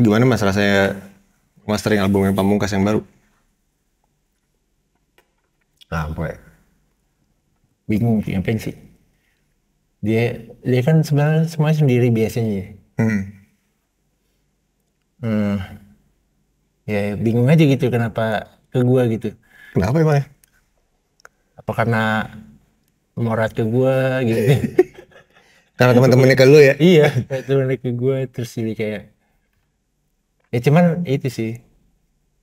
Gimana mas rasanya mastering albumnya Pamungkas yang baru? Nah, gue bingung ngapain sih. Dia kan sebenarnya semua sendiri biasanya ya. Hmm. Hmm, ya bingung aja gitu kenapa ke gua gitu. Kenapa emang ya? Apa karena morat ke gua gitu. Karena teman-temannya ke lu ya? Iya, itu ke gua terus jadi kayak ya cuman itu sih.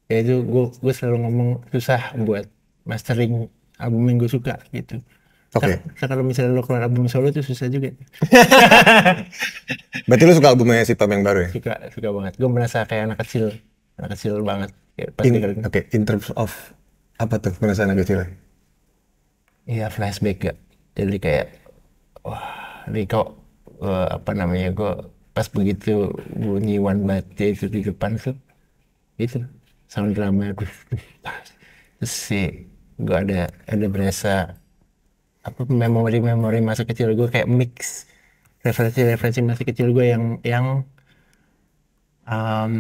Ya itu gua selalu ngomong susah buat mastering album yang gue suka gitu. Oke. Kalau misalnya lo keluar album solo itu susah juga. Berarti lu suka albumnya si Pam yang baru ya? Suka banget. Gue merasa kayak anak kecil banget. Kayak pas dengerin. Oke, in terms of apa tuh perasaan agak kecil? Iya flashback gak. Jadi kayak wah ini kok apa namanya gue pas begitu bunyi One Bite itu di depan tuh itu sound drama terus sih gue ada berasa apa memori masa kecil gue kayak mix referensi masa kecil gue yang um,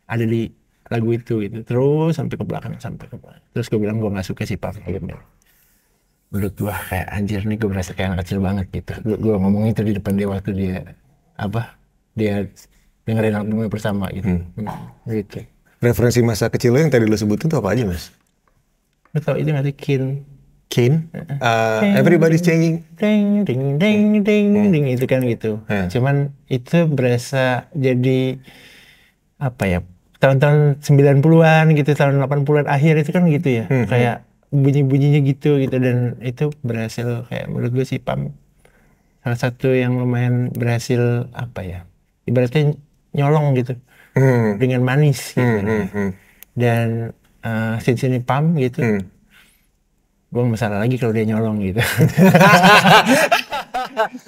ada di lagu itu gitu terus sampai ke belakang terus gue bilang gue nggak suka sih Pak menurut gue kayak anjir nih gue berasa kayak anak kecil banget gitu gue ngomong itu di depan dia waktu dia dengerin albumnya bersama gitu gitu. Referensi masa kecil lo yang tadi lo sebutin tuh apa aja mas? Lu tau itu nggak sih Kin Kane, ding Everybody's Changing. ding ding ding ding ding itu kan gitu cuman itu berasa jadi apa ya tahun-tahun 90-an gitu tahun 80-an akhir itu kan gitu ya kayak bunyi-bunyinya gitu dan itu berhasil kayak menurut gue sih Pam salah satu yang lumayan berhasil apa ya ibaratnya nyolong gitu dengan manis gitu dan sini Pam gitu gue nggak masalah lagi kalau dia nyolong gitu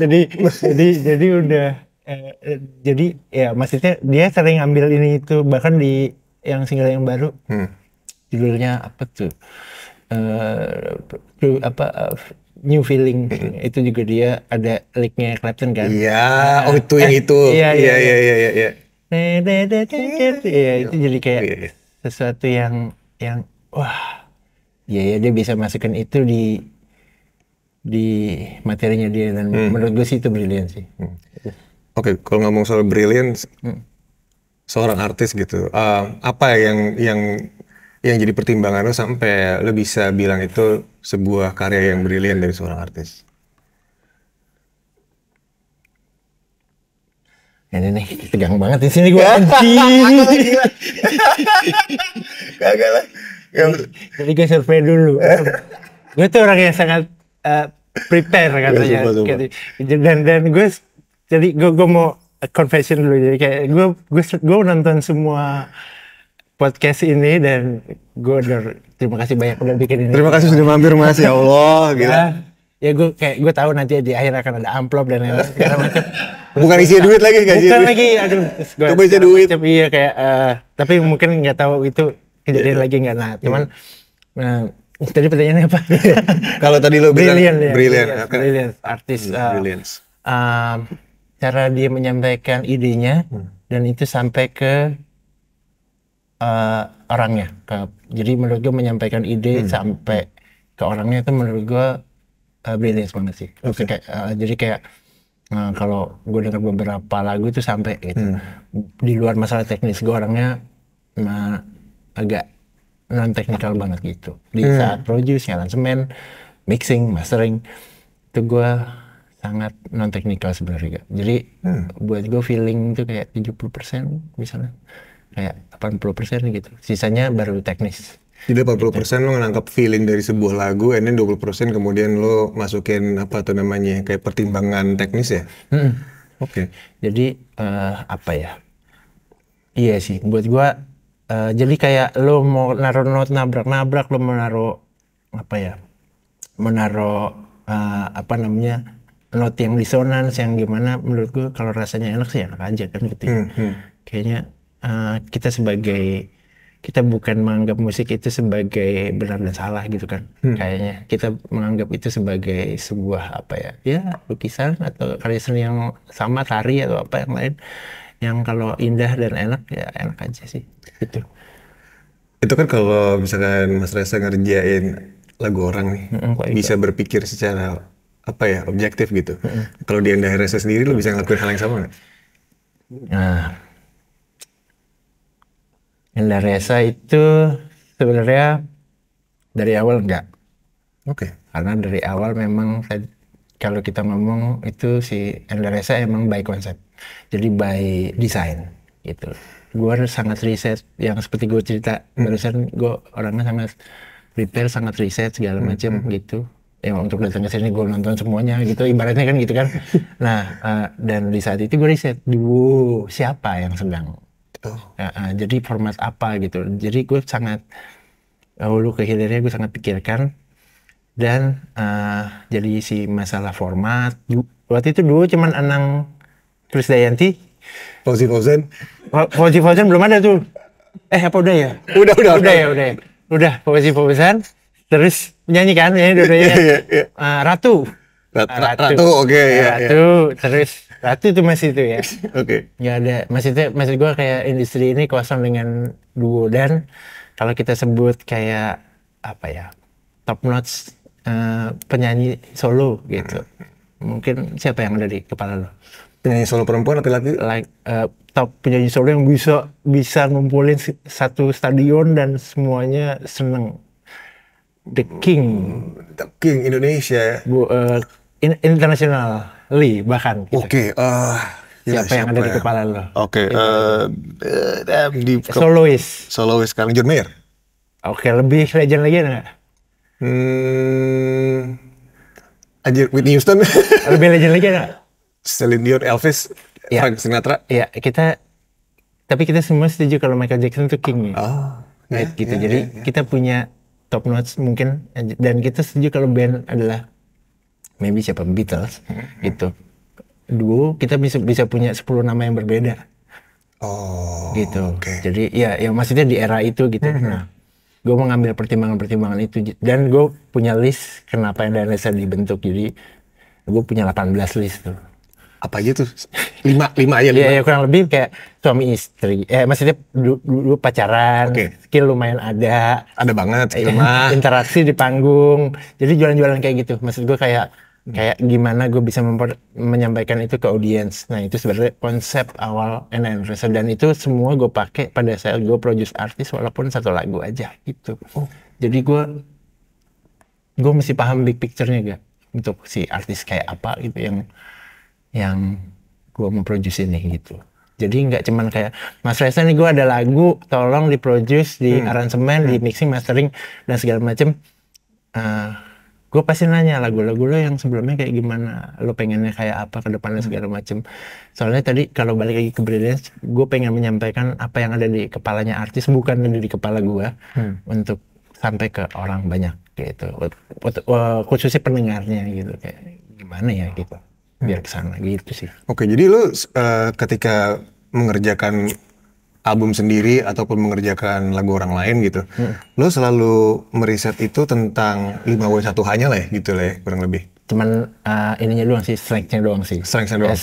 jadi udah jadi ya maksudnya dia sering ambil ini itu bahkan di yang single yang baru judulnya apa tuh apa New Feeling itu juga dia ada linknya Clapton kan Iya, oh itu yang itu. iya Iya, iya, iya, iya, iya. iya itu jadi kayak Iya, iya. sesuatu yang wah ya dia bisa masukkan itu di materinya dia dan menurut gue sih itu brilian sih. Oke, kalau ngomong soal brilliance, seorang artis gitu, apa yang jadi pertimbangan lo sampai lo bisa bilang itu sebuah karya yang brilian dari seorang artis? Ini nih tegang banget di sini gue anjing. Kagak lah. Jadi gue survei dulu. Gue tuh orang yang sangat prepare katanya. Sumpah. Dan gue mau confession dulu jadi kayak gue nonton semua podcast ini dan gue terima kasih banyak udah bikin ini. Terima kasih sudah mampir mas, ya Allah, gila. Ya gue tahu nanti di akhir akan ada amplop dan segala macam. Bukan isi duit lagi, gaji. Bukan lagi, aduh. Coba isi duit. Iya kayak, tapi mungkin nggak tahu itu kejadian lagi nggak. Nah, cuman, tadi pertanyaannya apa? Kalau tadi lo bilang Brilliant artis. Brilliance. Cara dia menyampaikan idenya dan itu sampai ke orangnya. Jadi menurut gue menyampaikan ide sampai ke orangnya itu menurut gue brilliant banget sih. Jadi kayak kalau gue dengar beberapa lagu itu sampai gitu. Di luar masalah teknis gue orangnya agak non teknikal banget gitu. Di saat produce, aransemen, mixing, mastering itu gue sangat non teknikal sebenarnya. Jadi buat gue feeling itu kayak 70% misalnya. Kayak 80% gitu. Sisanya baru teknis. Jadi 80% lo nangkap feeling dari sebuah lagu, and then 20% kemudian lo masukin apa tuh namanya kayak pertimbangan teknis ya? Oke. Jadi apa ya? Iya sih, buat gua jadi kayak lo mau naruh note nabrak-nabrak, lo mau naruh apa ya? Menaruh apa namanya? Note yang disonans yang gimana menurut gua kalau rasanya enak sih enak aja kan gitu. Kayaknya kita bukan menganggap musik itu sebagai benar dan salah gitu kan. Kayaknya kita menganggap itu sebagai sebuah apa ya lukisan atau karya seni yang sama, tari atau apa yang lain yang kalau indah dan enak ya enak aja sih gitu. Itu kan kalau misalkan Mas Reza ngerjain lagu orang nih, Kayak bisa gitu. berpikir secara apa ya, objektif gitu. Kalau di Enda Reza sendiri, lu bisa ngelakuin hal yang sama nggak? Nah, Enda Reza itu sebenarnya dari awal enggak, Oke. karena dari awal memang kalau kita ngomong itu si Enda Reza emang by konsep, jadi by design gitu. Gue sangat riset, yang seperti gue cerita barusan, gue orangnya sangat prepare, sangat riset segala macam gitu. Ya untuk datang ke sini gue nonton semuanya gitu, ibaratnya kan gitu kan. Nah, dan di saat itu gue riset, duo siapa yang sedang. Oh, Jadi format apa gitu. Jadi gue sangat hulu ke hilirnya gue sangat pikirkan, dan jadi si masalah format waktu itu dulu cuman Anang Krisdayanti, Fauzi Fauzan. Fauzi Fauzan belum ada tuh. Apa udah ya? Udah. Udah Fauzi Fauzan, terus nyanyi kan, nyanyi dua-duanya. Iya, iya. Ratu. Ratu, oke, iya. Ratu, terus Ratu tuh masih itu ya. Oke. Nggak ada, maksud gue kayak industri ini kosong dengan duo, dan kalau kita sebut kayak apa ya, top notch penyanyi solo gitu, mungkin siapa yang ada di kepala lo? Penyanyi solo perempuan atau laki? Like top penyanyi solo yang bisa ngumpulin satu stadion dan semuanya seneng. The King. The King Indonesia. Internationally bahkan gitu. Oke, gila, Siapa yang ada di kepala lo? Oke, Solois. solois sekarang John Mayer. Oke, lebih legend lagi nggak? Anjir, Whitney Houston. Lebih legend lagi nggak? Celine Dion, Elvis, Ya. Frank Sinatra. Ya, tapi kita semua setuju kalau Michael Jackson itu king ya. Oh, Gitu. Jadi kita punya top notch mungkin, dan kita setuju kalau band adalah maybe siapa, Beatles gitu. Duo kita bisa punya 10 nama yang berbeda. Oh, Gitu. oke. Jadi ya maksudnya di era itu gitu. Nah, gue mengambil pertimbangan-pertimbangan itu, dan gue punya list kenapa yang Reza dibentuk. Jadi gue punya 18 list tuh. Apa aja tuh? Lima aja, Iya, kurang lebih kayak suami istri. Maksudnya dulu pacaran, Oke. skill lumayan ada. Ada banget, skill mah. Interaksi di panggung. Jadi jualan-jualan kayak gitu. Maksud gue kayak gimana gue bisa menyampaikan itu ke audiens. Nah, itu sebenarnya konsep awal NN Reza, dan itu semua gue pakai pada saat gue produce artis walaupun satu lagu aja gitu. Jadi gue mesti paham big picture-nya gak untuk si artis kayak apa gitu yang gue mau produce ini gitu. Jadi nggak cuman kayak Mas Reza nih, gue ada lagu, tolong diproduce, di aransemen, di mixing, mastering dan segala macem. Gue pasti nanya lagu-lagu lo yang sebelumnya kayak gimana, lo pengennya kayak apa ke depannya segala macem. Soalnya tadi kalau balik lagi ke Brilliance, gue pengen menyampaikan apa yang ada di kepalanya artis, bukan ada di kepala gue, untuk sampai ke orang banyak gitu. Khususnya pendengarnya gitu, kayak gimana ya gitu. Biar kesana gitu sih. Oke, jadi lu ketika mengerjakan album sendiri ataupun mengerjakan lagu orang lain gitu, lu selalu meriset itu tentang 5W1H-nya lah ya, gitu lah ya, kurang lebih. Cuman ininya doang sih, strength-nya doang sih. Strength-nya doang.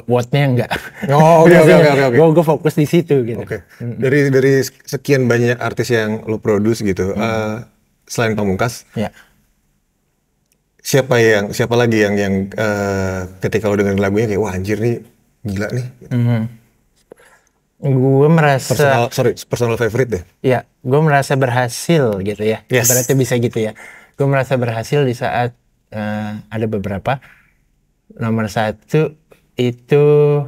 Word-nya enggak. Oh, oke. Gue fokus di situ gitu. Oke. Dari sekian banyak artis yang lu produce gitu, selain Pamungkas, Ya. siapa lagi yang ketika lo dengerin lagunya kayak wah anjir nih gila nih. Gue merasa Personal favorite deh. ya, gue merasa berhasil gitu ya. Yes. Berarti bisa gitu ya. Gue merasa berhasil di saat ada beberapa. Nomor satu itu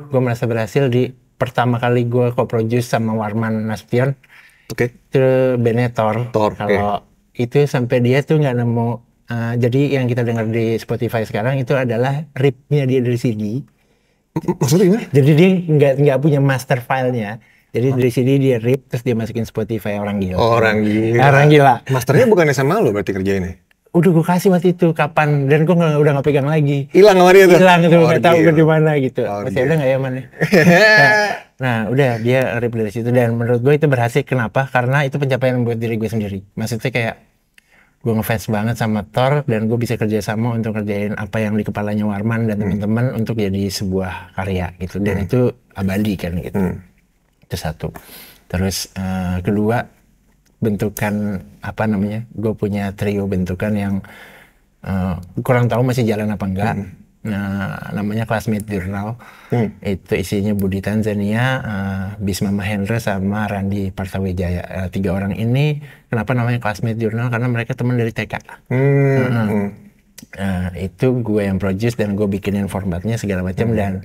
gue merasa berhasil di pertama kali gue co-produce sama Warman Nasution. Oke. Itu bandnya Thor. Thor, Kalau itu sampai dia tuh nggak nemu. Jadi yang kita dengar di Spotify sekarang itu adalah rip-nya dia dari CD. Maksudnya gimana? Jadi dia nggak punya master filenya. Jadi dari CD dia rip, terus dia masukin Spotify. Orang gila. Orang gila. Masternya bukannya sama lo berarti kerjainnya? Udah gue kasih waktu itu kapan, dan gue udah nggak pegang lagi. Hilang sama dia tuh? Hilang tuh, nggak tahu di mana gitu. Masih ada nggak ya mana? Nah, udah dia rip dari situ, dan menurut gue itu berhasil. Kenapa? Karena itu pencapaian buat diri gue sendiri. Maksudnya kayak gue ngefans banget sama Thor dan gue bisa kerja sama untuk kerjain apa yang di kepalanya Warman dan teman-teman untuk jadi sebuah karya gitu, dan itu abadi kan gitu. Itu satu. Terus kedua, bentukan apa namanya, gue punya trio bentukan yang kurang tahu masih jalan apa enggak. Nah, namanya Classmate Journal. Itu isinya Budi Tanzania, Bisma Mahendra sama Randi Partawijaya. Tiga orang ini kenapa namanya Classmate Journal? Karena mereka teman dari TK. Itu gue yang produce dan gue bikinin formatnya segala macam, dan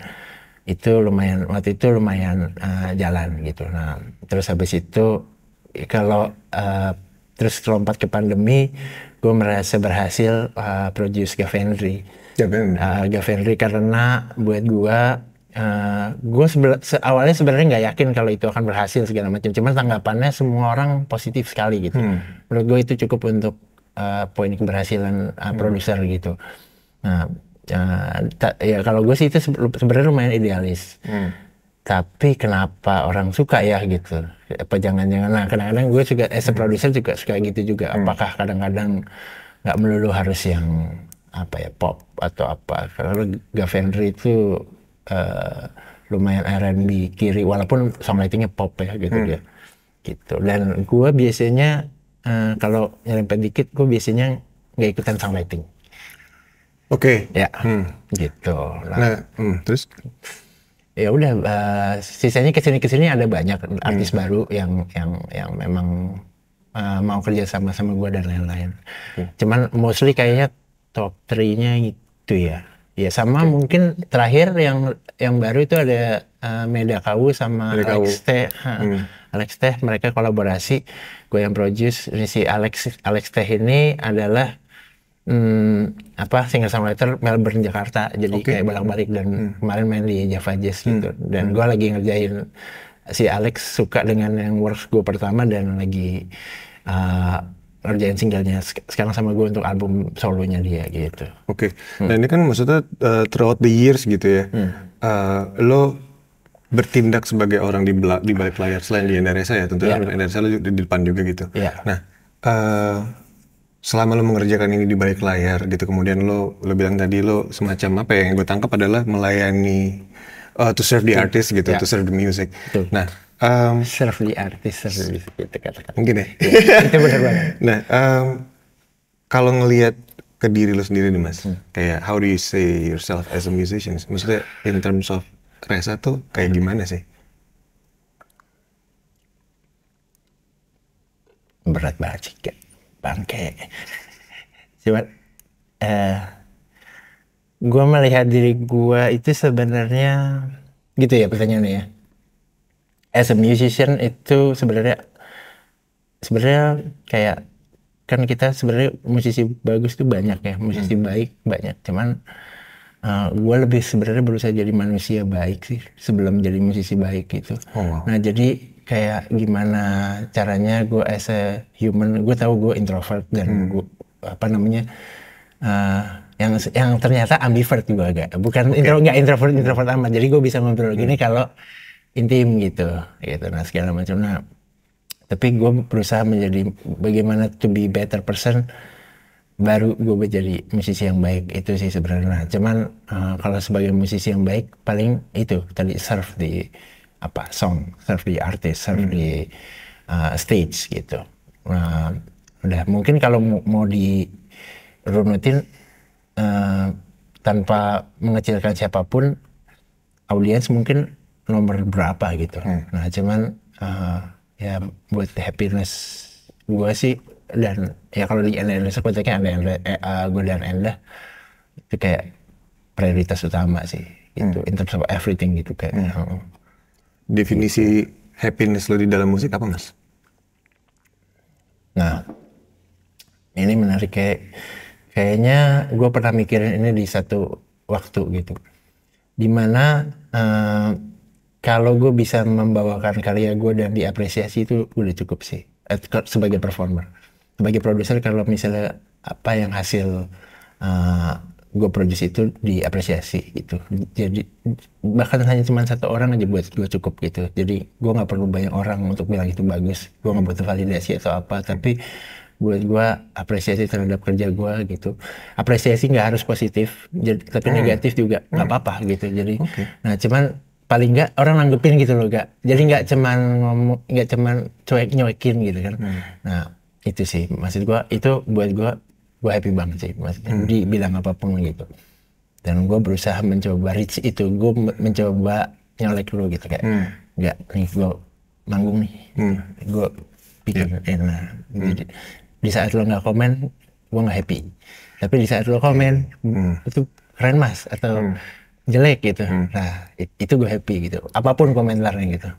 itu lumayan, waktu itu lumayan jalan gitu. Nah, terus habis itu kalau terus lompat ke pandemi, gue merasa berhasil produce Gavendry. Gavendry karena buat gue awalnya sebenarnya nggak yakin kalau itu akan berhasil segala macam. Cuman tanggapannya semua orang positif sekali gitu. Menurut gue itu cukup untuk poin keberhasilan produser gitu. Nah, ya kalau gue sih itu sebenarnya lumayan idealis. Tapi kenapa orang suka ya gitu? Apa jangan-jangan? Nah, kadang-kadang gue juga as a producer juga suka gitu juga. Apakah kadang-kadang nggak melulu harus yang apa ya, pop atau apa? Kalau Gavendry itu lumayan R&B kiri, walaupun songwritingnya pop ya gitu dia. Gitu. Dan gue biasanya kalau nyerempet dikit, gue biasanya nggak ikutan songwriting. Oke. Ya, gitu. Nah, terus? Ya udah, sisanya kesini ada banyak artis baru yang memang mau kerja sama gue dan lain-lain. Cuman mostly kayaknya top 3-nya itu ya. Ya sama mungkin terakhir yang baru itu ada Meda Kawu sama Alex Teh. Alex Teh mereka kolaborasi, gue yang produce. Si Alex Teh ini adalah singer songwriter Melbourne Jakarta, jadi kayak bolak-balik, dan kemarin main di Java Jazz gitu. Dan gue lagi ngerjain, si Alex suka dengan yang works gue pertama dan lagi ngerjain singlenya sekarang sama gue untuk album solonya dia gitu. Oke. Nah ini kan maksudnya throughout the years gitu ya, lo bertindak sebagai orang di balik layar selain di Endaresa ya, tentunya Endaresa lo di depan juga gitu. Nah, selama lo mengerjakan ini di balik layar gitu, kemudian lo bilang tadi lo semacam apa ya, yang gue tangkap adalah melayani to serve the artist gitu, to serve the music. Nah, serve the artist, serve gitu katakan. Mungkin ya. Itu benar banget. Nah, kalau ngelihat ke diri lo sendiri nih Mas, kayak how do you say yourself as a musician? Maksudnya in terms of Resa tuh kayak gimana sih? Berat banget sih, bangke. Cuman gue melihat diri gue itu sebenarnya gitu ya pertanyaannya ya. As a musician itu sebenarnya kayak, kan kita sebenarnya musisi bagus tuh banyak ya, musisi baik banyak. Cuman gue lebih sebenarnya berusaha jadi manusia baik sih sebelum jadi musisi baik gitu. Nah jadi kayak gimana caranya gue as a human, gue tahu gue introvert dan gue yang ternyata ambivert juga agak, bukan nggak introvert amat. Jadi gue bisa ngobrol gini kalau intim gitu. Nah segala macam. Nah tapi gue berusaha menjadi bagaimana to be better person, baru gue menjadi musisi yang baik. Itu sih sebenarnya. Nah, cuman kalau sebagai musisi yang baik paling itu tadi, serve di song, serve di artis, serve di stage gitu. Nah, udah mungkin kalau mau dirunutin tanpa mengecilkan siapapun, audiens mungkin nomor berapa gitu. Nah cuman ya buat happiness gue sih, dan ya kalau di Enda konteksnya gue dan Enda itu kayak prioritas utama sih gitu, in terms of everything gitu kayak. Definisi happiness lo di dalam musik apa Mas? Nah ini menarik, kayaknya gue pernah mikirin ini di satu waktu gitu, dimana kalau gue bisa membawakan karya gue dan diapresiasi itu udah cukup sih sebagai performer. Sebagai produser, kalau misalnya apa yang hasil gue produce itu diapresiasi gitu, jadi bahkan hanya cuma satu orang aja buat gue cukup gitu. Jadi gue nggak perlu banyak orang untuk bilang itu bagus, gue nggak butuh validasi atau apa, tapi buat gue apresiasi terhadap kerja gue gitu. Apresiasi nggak harus positif, tapi negatif juga nggak apa-apa gitu. Jadi, nah cuman paling nggak orang nanggepin gitu loh, gak. Jadi nggak cuman ngomong, nggak cuman cuekin gitu kan. Nah itu sih, maksud gue itu buat gue happy banget sih, maksudnya dibilang apapun gitu. Dan gue berusaha mencoba reach itu, gue mencoba nyolek lu gitu kayak, nggak nih gue manggung nih, gue bikin enak. Jadi di saat lo nggak komen, gue nggak happy. Tapi di saat lo komen, itu keren mas atau jelek gitu, nah itu gue happy gitu. Apapun komentarnya gitu.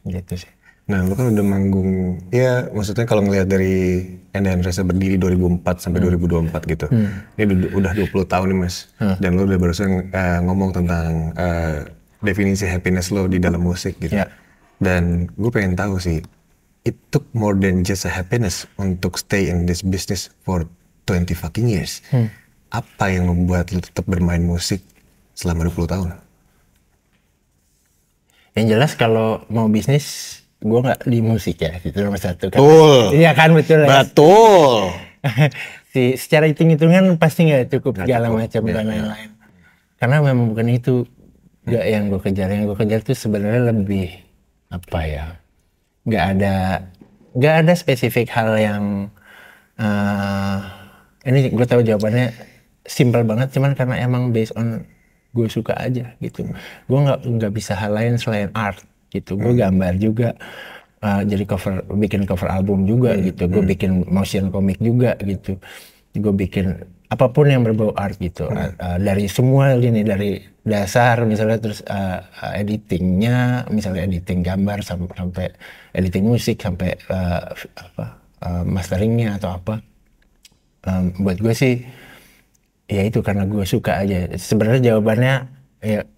Gitu sih. Nah, lu kan udah manggung, ya maksudnya kalau ngelihat dari Enda Andresa berdiri 2004 sampai 2024 gitu. Ini udah 20 tahun nih mas. Dan lu udah barusan ngomong tentang definisi happiness lo di dalam musik gitu. Dan gue pengen tahu sih, it took more than just a happiness untuk stay in this business for 20 fucking years. Apa yang membuat lu tetap bermain musik selama 20 tahun? Yang jelas kalau mau bisnis, gue nggak di musik ya, itu nomor satu kan. Iya kan, betul. Betul. Secara hitung-hitungan pasti nggak cukup segala macam dan lain-lain. Karena memang bukan itu yang gue kejar. Yang gue kejar tuh sebenarnya lebih apa ya? Nggak ada spesifik hal yang ini gue tahu jawabannya simple banget, cuman karena emang based on gue suka aja gitu. Gue nggak bisa hal lain selain art gitu. Gue gambar juga, jadi bikin cover album juga gitu. Gue bikin motion comic juga gitu. Gue bikin apapun yang berbau art gitu. Dari semua ini, dari dasar misalnya, terus editingnya, misalnya editing gambar sampai editing musik, sampai masteringnya atau apa. Buat gue sih ya itu karena gue suka aja. Sebenarnya jawabannya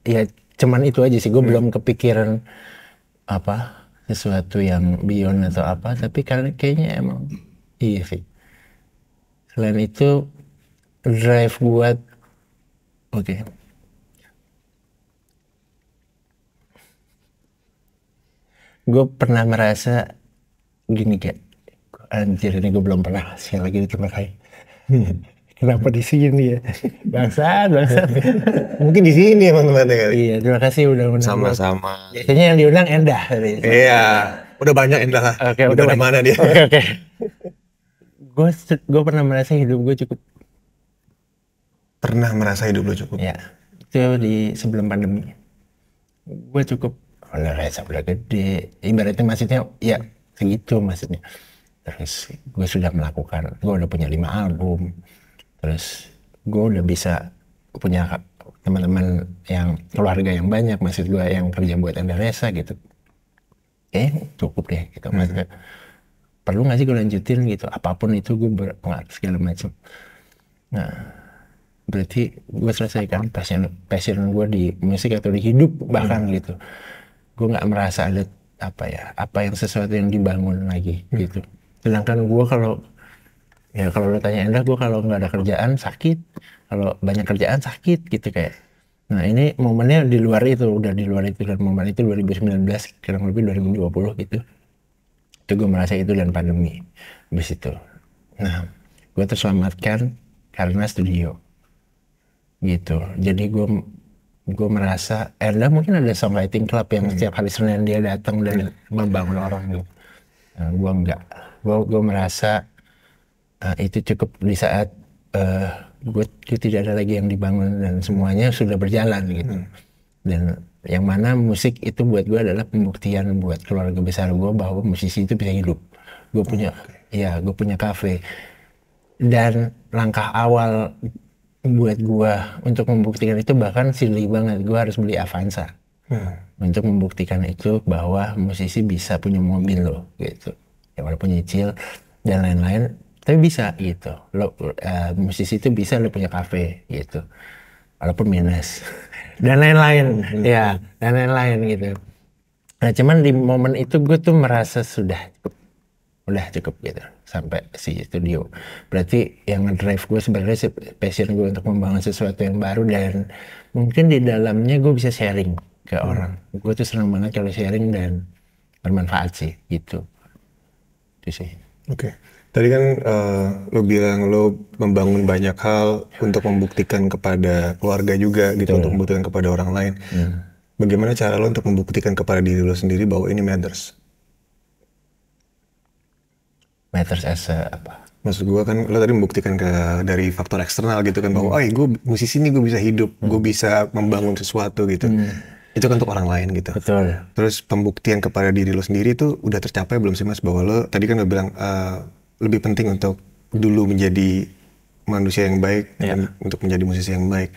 ya cuman itu aja sih. Gue belum kepikiran apa sesuatu yang beyond atau apa, tapi kayaknya emang iya sih. Selain itu drive buat gue pernah merasa gini kayak, anjir ini gue belum pernah sekali lagi di tempat lain. Kenapa di sini ya? Bangsat. Mungkin di sini emang tempatnya kali. Iya, terima kasih udah undang. Sama-sama. Biasanya yang diundang Endah. Iya, udah banyak Endah lah. Udah mana dia? Oke. Gue pernah merasa hidup gue cukup. Pernah merasa hidup lo cukup? Ya, itu sebelum pandemi. Gue cukup, udah gede. Ibaratnya maksudnya, ya segitu maksudnya. Terus gue sudah melakukan, gue udah punya 5 album. Terus gue udah bisa punya teman-teman yang keluarga yang banyak, maksud gue yang kerja buat Enda Resa gitu. Cukup deh gitu. Maksudnya perlu nggak sih gue lanjutin gitu, apapun itu gue berpengaruh segala macam. Nah berarti gue selesaikan passion gue di musik atau di hidup bahkan gitu. Gue nggak merasa ada apa yang sesuatu yang dibangun lagi gitu. Sedangkan gue kalau lo tanya Enda, gue kalau nggak ada kerjaan sakit, kalau banyak kerjaan sakit gitu kayak. Nah ini momennya di luar itu, udah di luar itu, dan momen itu 2019 kurang lebih 2020 gitu. Itu gue merasa itu dan pandemi habis itu. Nah gue terselamatkan karena studio gitu. Jadi gue merasa Enda mungkin ada songwriting club yang setiap hari Senin dia datang dan membangun orang gitu. Nah, gue enggak. Gue merasa itu cukup di saat gue tidak ada lagi yang dibangun dan semuanya sudah berjalan gitu. Dan yang mana musik itu buat gue adalah pembuktian buat keluarga besar gue bahwa musisi itu bisa hidup. Gue punya kafe. Dan langkah awal buat gue untuk membuktikan itu bahkan silly banget. Gue harus beli Avanza untuk membuktikan itu bahwa musisi bisa punya mobil loh gitu. Ya walaupun nyicil dan lain-lain, tapi bisa gitu. Musisi itu bisa lo punya kafe gitu, walaupun minus dan lain-lain. Ya dan lain-lain gitu. Nah cuman di momen itu gue tuh merasa udah cukup gitu sampai si studio. Berarti yang ngedrive gue sebenarnya passion gue untuk membangun sesuatu yang baru, dan mungkin di dalamnya gue bisa sharing ke orang. Gue tuh senang banget kalau sharing dan bermanfaat sih gitu. Itu sih. Oke. Tadi kan lo bilang lo membangun banyak hal untuk membuktikan kepada keluarga juga gitu, untuk membuktikan kepada orang lain. Bagaimana cara lo untuk membuktikan kepada diri lo sendiri bahwa ini matters? Matters as apa? Maksud gue kan lo tadi membuktikan dari faktor eksternal gitu kan bahwa gue musisi ini gue bisa hidup, gue bisa membangun sesuatu gitu. Itu kan untuk orang lain gitu. Betul. Terus pembuktian kepada diri lo sendiri itu udah tercapai belum sih Mas, bahwa lo tadi kan lo bilang lebih penting untuk dulu menjadi manusia yang baik dan untuk menjadi musisi yang baik.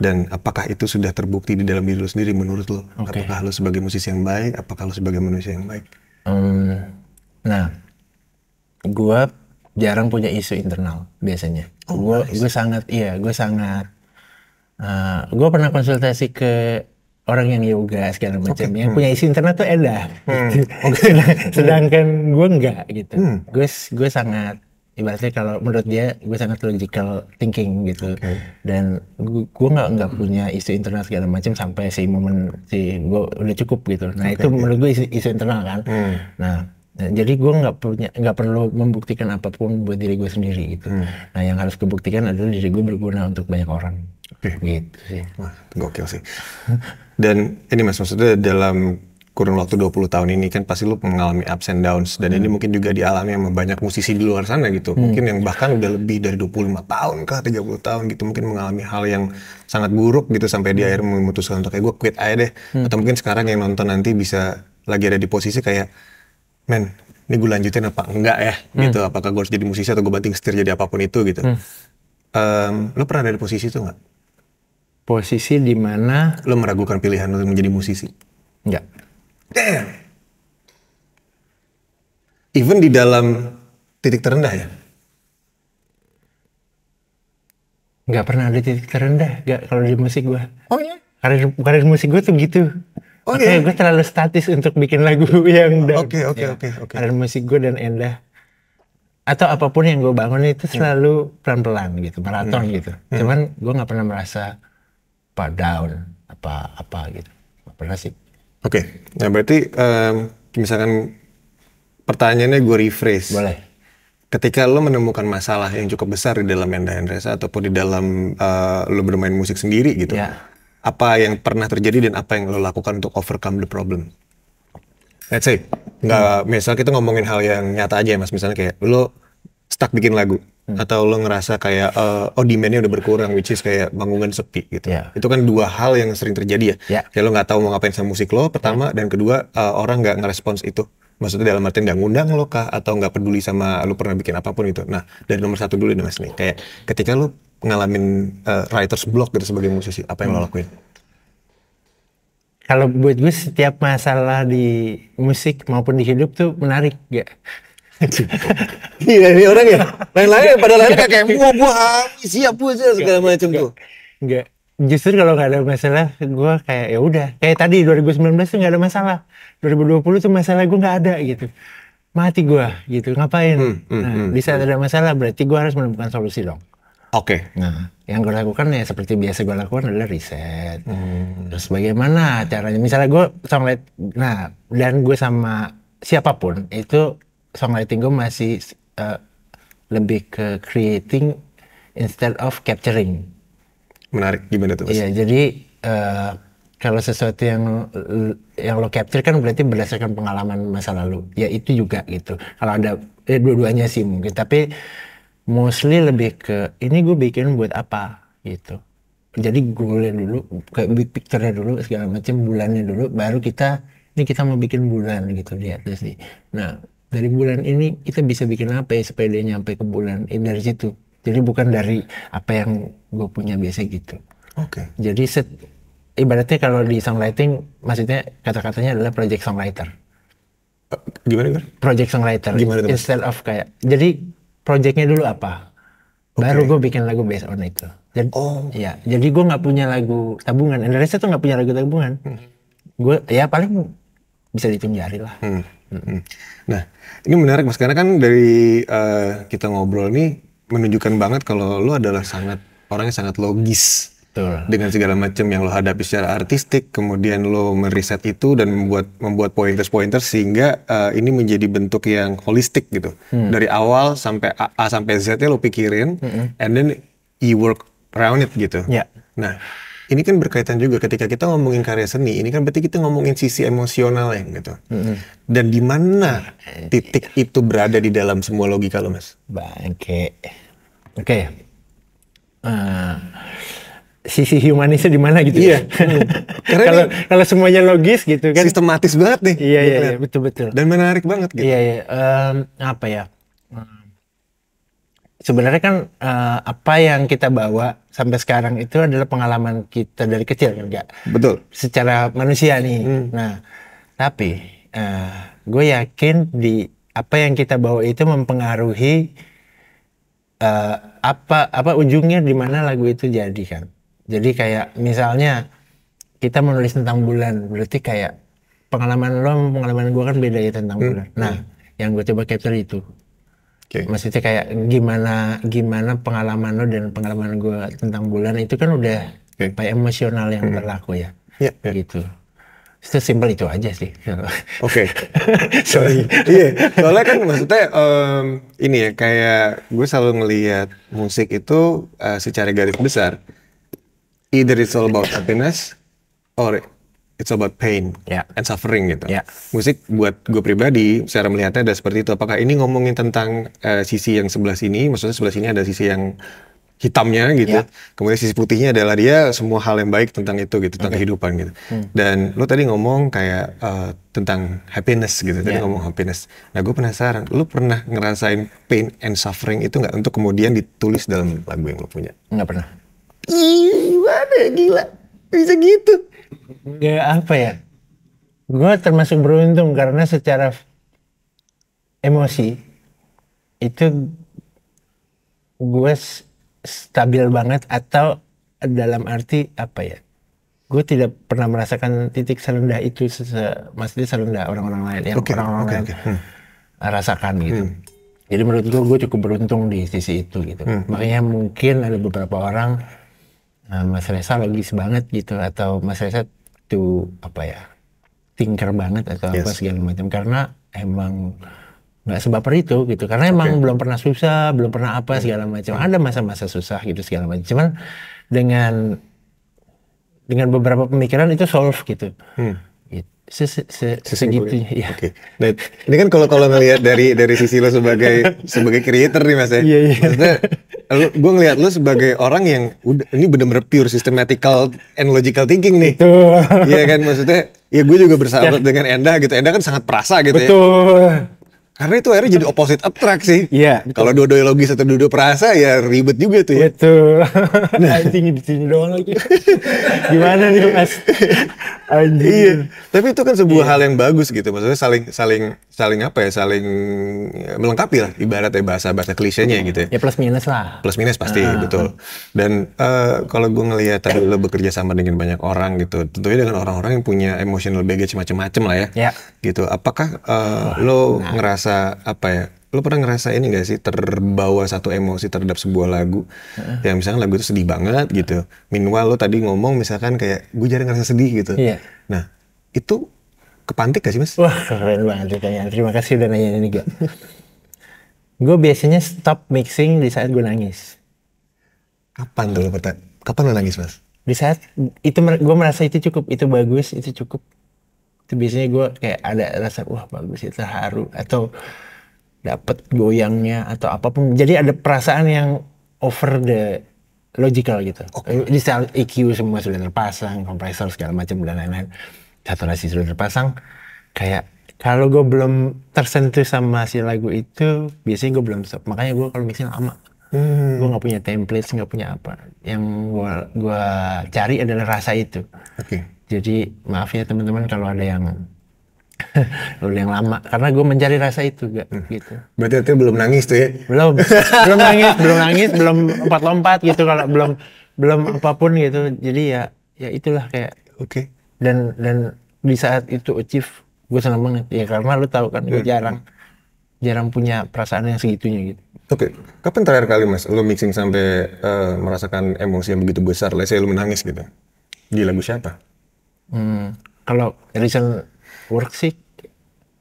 Dan apakah itu sudah terbukti di dalam diri lo sendiri menurut lo? Apakah lo sebagai musisi yang baik? Apakah lo sebagai manusia yang baik? Nah, gue jarang punya isu internal biasanya. Gue sangat gue pernah konsultasi ke orang yang yoga segala macam yang punya isu internal tuh Eda. Sedangkan gue enggak gitu. Gue sangat ibaratnya kalau menurut dia gue sangat logical thinking gitu. Dan gue nggak punya isu internal segala macam sampai gue udah cukup gitu. Nah itu menurut gue isu internal kan. Nah jadi gue nggak perlu membuktikan apapun buat diri gue sendiri gitu. Nah yang harus kebuktikan adalah diri gue berguna untuk banyak orang. Gitu sih. Wah, gokil sih. Dan ini Mas, maksudnya dalam kurun waktu 20 tahun ini kan pasti lu mengalami ups and downs. Dan ini mungkin juga dialami sama banyak musisi di luar sana gitu. Mungkin yang bahkan udah lebih dari 25 tahun kah, 30 tahun gitu. Mungkin mengalami hal yang sangat buruk gitu sampai dia akhirnya memutuskan untuk kayak gue quit aja deh. Atau mungkin sekarang yang nonton nanti bisa lagi ada di posisi kayak, men, ini gue lanjutin apa enggak ya gitu. Apakah gue harus jadi musisi atau gue banting setir jadi apapun itu gitu. Lo pernah ada di posisi itu nggak? Posisi di mana lo meragukan pilihan lo untuk menjadi musisi? Enggak. Damn. Even di dalam titik terendah ya? Nggak pernah ada titik terendah, nggak kalau di musik gue. Oh iya? Karir musik gue tuh gitu. Oh makanya gue terlalu statis untuk bikin lagu yang down. Oke. Karir musik gue dan Endah atau apapun yang gue bangun itu selalu pelan-pelan gitu, maraton gitu. Cuman gue nggak pernah merasa down apa gitu, nggak pernah sih. Oke. Nah berarti misalkan pertanyaannya gue rephrase. Boleh. Ketika lo menemukan masalah yang cukup besar di dalam Endah Endresa ataupun di dalam lo bermain musik sendiri gitu, apa yang pernah terjadi dan apa yang lo lakukan untuk overcome the problem? Let's say, misal kita ngomongin hal yang nyata aja ya Mas, misalnya kayak lo stuck bikin lagu, atau lo ngerasa kayak, demand-nya udah berkurang, which is kayak Manggungan sepi gitu. Itu kan dua hal yang sering terjadi ya. Kayak lo nggak tahu mau ngapain sama musik lo, pertama, dan kedua, orang nggak ngerespons itu. Maksudnya dalam artian nggak ngundang lo kah, atau nggak peduli sama lo pernah bikin apapun itu. Nah, dari nomor satu dulu nih Mas nih, kayak ketika lo ngalamin writer's block gitu sebagai musisi, apa yang lo lakuin? Kalau buat gue setiap masalah di musik maupun di hidup tuh menarik ya. Gila ini orang ya. Lain-lain pada lain kayak buah siap aja segala macam tuh. Enggak. Justru kalau nggak ada masalah, gue kayak ya udah. Kayak tadi 2019 tuh nggak ada masalah. 2020 tuh masalah gue nggak ada gitu. Mati gue gitu. Ngapain? Nah, di saat ada masalah berarti gue harus menemukan solusi dong. Oke. Nah, yang gue lakukan ya seperti biasa gue lakukan adalah riset. Terus bagaimana caranya? Misalnya gue dan gue sama siapapun itu songwriting gue masih lebih ke creating instead of capturing. Menarik, gimana tuh Mas? Iya, jadi kalau sesuatu yang lo capture kan berarti berdasarkan pengalaman masa lalu. Ya itu juga gitu. Kalau ada dua-duanya sih mungkin, tapi mostly lebih ke ini gue bikin buat apa gitu. Jadi gue lihat dulu kayak big picture-nya dulu segala macam, bulannya dulu, baru kita mau bikin bulan gitu di atas nih. Nah dari bulan ini kita bisa bikin apa ya supaya dia nyampe ke bulan ini dari situ. Jadi bukan dari apa yang gue punya biasa gitu. Oke. Jadi ibaratnya kalau di songwriting maksudnya kata-katanya adalah project songwriter. Gimana? Project songwriter. Gimana tuh? Instead of kayak jadi projectnya dulu apa, baru gue bikin lagu based on itu. Jadi, jadi gue nggak punya lagu tabungan. Indonesia tuh nggak punya lagu tabungan. Gue ya paling bisa dihitung jari lah. Nah, ini menarik Mas, karena kan dari kita ngobrol nih menunjukkan banget kalau lo adalah orangnya sangat logis. Betul. dengan segala macam yang lo hadapi secara artistik, kemudian lo meriset itu dan membuat pointers sehingga ini menjadi bentuk yang holistik gitu. Dari awal sampai A sampai Z-nya lo pikirin, and then you work around it gitu. Ya. Nah, ini kan berkaitan juga ketika kita ngomongin karya seni, ini kan berarti kita ngomongin sisi emosional ya gitu. Dan di mana titik itu berada di dalam semua logika lo, Mas? Bangke. Oke. Sisi humanisnya di mana gitu Iya. ya? Kalau semuanya logis gitu kan. Sistematis banget nih. Iya, betul. Dan menarik banget gitu. Iya. Apa ya? Sebenarnya kan apa yang kita bawa sampai sekarang itu adalah pengalaman kita dari kecil kan, enggak? Betul. Secara manusia nih. Nah, tapi gue yakin di apa yang kita bawa itu mempengaruhi apa ujungnya di mana lagu itu jadi kan. Jadi kayak misalnya kita menulis tentang bulan, berarti kayak pengalaman gue kan beda ya tentang bulan. Nah, yang gue coba capture itu. Maksudnya kayak gimana pengalaman lo dan pengalaman gue tentang bulan itu kan udah kayak emosional yang berlaku ya. Gitu. Itu simpel itu aja sih. Oke. Sorry. Iya, soalnya kan maksudnya ini ya, kayak gue selalu ngelihat musik itu secara garis besar, either it's all about happiness or it's about pain and suffering gitu. Musik buat gue pribadi, secara melihatnya ada seperti itu. Apakah ini ngomongin tentang sisi yang sebelah sini, maksudnya sebelah sini ada sisi yang hitamnya gitu. Kemudian sisi putihnya adalah dia semua hal yang baik tentang itu gitu, tentang kehidupan gitu. Dan lo tadi ngomong kayak tentang happiness gitu, tadi ngomong happiness. Nah gue penasaran, lo pernah ngerasain pain and suffering itu nggak untuk kemudian ditulis dalam lagu yang lo punya? Nggak pernah. Gimana gila, bisa gitu? Nggak apa ya, gue termasuk beruntung karena secara emosi itu gue stabil banget, atau dalam arti apa ya, gue tidak pernah merasakan titik serendah itu maksudnya serendah orang-orang lain yang orang-orang lain rasakan gitu. Jadi menurut gue cukup beruntung di sisi itu gitu. Makanya mungkin ada beberapa orang Mas Reza logis banget gitu, atau Mas Reza tuh apa ya, thinker banget atau apa segala macam, karena emang nggak sebaper itu gitu, karena emang belum pernah susah, belum pernah apa segala macam. Ada masa-masa susah gitu segala macam, cuman dengan beberapa pemikiran itu solve gitu. Segitunya ya. Nah, ini kan kalau ngelihat dari sisi lo sebagai creator nih Mas ya. Maksudnya gue ngelihat lo sebagai orang yang udah ini benar-benar pure systematical and logical thinking nih. Iya kan, maksudnya ya gue juga bersahabat dengan Endah gitu. Endah kan sangat perasa gitu ya. Karena itu akhirnya jadi opposite attract sih. Kalau dua-duanya logis atau dua-dua perasa ya ribet juga tuh ya. Betul. Anjing di sini doang lagi. Gimana nih Mas? Anjing. Iya. Tapi itu kan sebuah hal yang bagus gitu. Maksudnya saling apa ya? Saling melengkapi lah. Ibaratnya bahasa klisenya gitu ya. Ya plus minus lah. Plus minus pasti betul. Dan kalau gue ngelihat tadi lo bekerja sama dengan banyak orang gitu. Tentunya dengan orang-orang yang punya emotional baggage macam-macam lah ya. Gitu. Apakah lo ngerasa apa ya, lo pernah ngerasa ini gak sih terbawa satu emosi terhadap sebuah lagu yang misalkan lagu itu sedih banget gitu, meanwhile lo tadi ngomong misalkan kayak gue jarang ngerasa sedih gitu. Nah itu kepantik gak sih Mas? Wah keren banget ditanya, terima kasih udah nanya ini gue. Gue biasanya stop mixing di saat gue nangis. Kapan tuh kapan lo nangis Mas? Di saat itu gue merasa itu cukup, itu bagus, itu cukup. Itu biasanya gue kayak ada rasa wah bagus, itu terharu, atau dapat goyangnya atau apapun. Jadi ada perasaan yang over the logical gitu. Di saat EQ semua sudah terpasang, kompresor segala macam dan lain-lain, saturasi sudah terpasang, kayak kalau gue belum tersentuh sama si lagu itu, biasanya gue belum stop. Makanya gue kalau mixing lama. Gue nggak punya template, nggak punya apa. Yang gue cari adalah rasa itu. Jadi maaf ya teman-teman kalau ada yang lama, karena gue mencari rasa itu gitu. Berarti belum nangis tuh ya? Belum nangis, belum lompat-lompat gitu, kalau belum apapun gitu. Jadi ya itulah kayak. Dan di saat itu achieve, gue senang banget ya, karena lu tahu kan gue jarang punya perasaan yang segitunya gitu. Oke, kapan terakhir kali Mas lu mixing sampai merasakan emosi yang begitu besar? Let's say lu menangis gitu. Di lagu siapa? Kalau recent work sih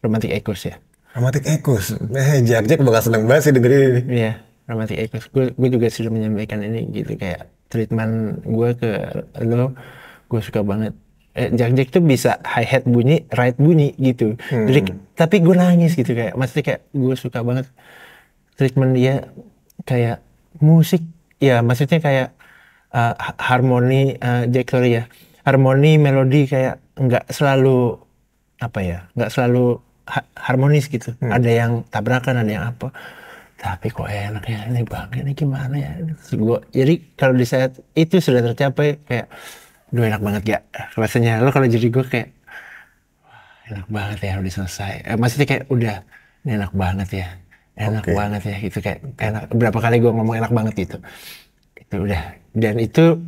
Romantic Echoes ya. Romantic Echoes. Jack bakal seneng banget sih dengerin ini. Iya, Romantic Echoes. Gue juga sudah menyampaikan ini gitu, kayak treatment gue ke lo, gue suka banget. Jack tuh bisa hi-hat bunyi, right bunyi gitu. Jadi tapi gue nangis gitu, kayak maksudnya kayak gue suka banget treatment dia, kayak musik ya, maksudnya kayak harmoni, Jack, sorry ya, harmoni melodi kayak nggak selalu apa ya, nggak selalu harmonis gitu. Ada yang tabrakan, ada yang apa, tapi kok enak ya ini bang, ini gimana ya. Jadi kalau di saat itu sudah tercapai, kayak duh enak banget ya rasanya. Lo kalau jadi gue kayak enak banget ya udah selesai. Maksudnya kayak udah ini enak banget ya, enak banget ya gitu, kayak enak. Berapa kali gue ngomong enak banget gitu, itu udah. Dan itu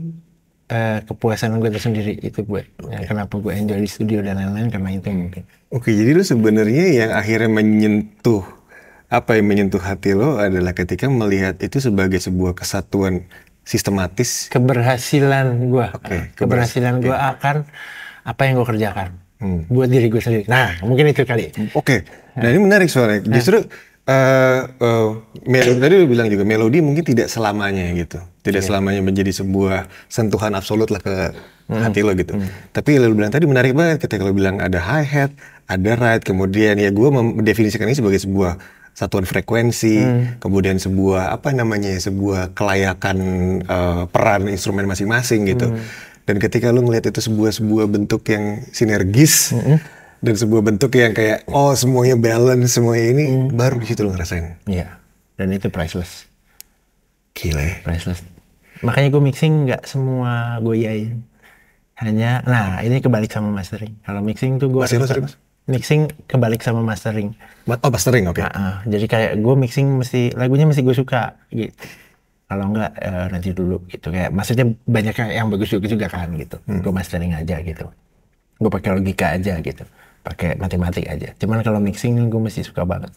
kepuasan gue tersendiri itu buat kenapa gue enjoy di studio dan lain-lain, karena itu mungkin. Oke, jadi lu sebenarnya yang akhirnya menyentuh hati lo adalah ketika melihat itu sebagai sebuah kesatuan sistematis. Keberhasilan gue, keberhasilan gue akan apa yang gue kerjakan buat diri gue sendiri. Nah, mungkin itu kali. Oke. Nah ini menarik soalnya. Justru tadi lu bilang juga melodi mungkin tidak selamanya gitu, tidak selamanya menjadi sebuah sentuhan absolut lah ke hati lo gitu. Tapi lu bilang tadi menarik banget ketika lo bilang ada hi-hat, ada ride, kemudian ya gue mendefinisikan ini sebagai sebuah satuan frekuensi, kemudian sebuah apa namanya, sebuah kelayakan peran instrumen masing-masing gitu. Dan ketika lu ngelihat itu sebuah bentuk yang sinergis dan sebuah bentuk yang kayak oh semuanya balance, semuanya ini baru di situ lu ngerasain. Iya. Dan itu priceless. Gila ya. Priceless. Makanya gue mixing nggak semua gue yain. Hanya, nah ini kebalik sama mastering. Kalau mixing tuh gue mixing kebalik sama mastering. Oh mastering, oke. Jadi kayak gue mixing lagunya mesti gue suka gitu. Kalau enggak nanti dulu gitu, kayak maksudnya banyak yang bagus juga kan gitu. Gue mastering aja gitu. Gue pakai logika aja gitu, pakai matematik aja. Cuman kalau mixing gue mesti suka banget.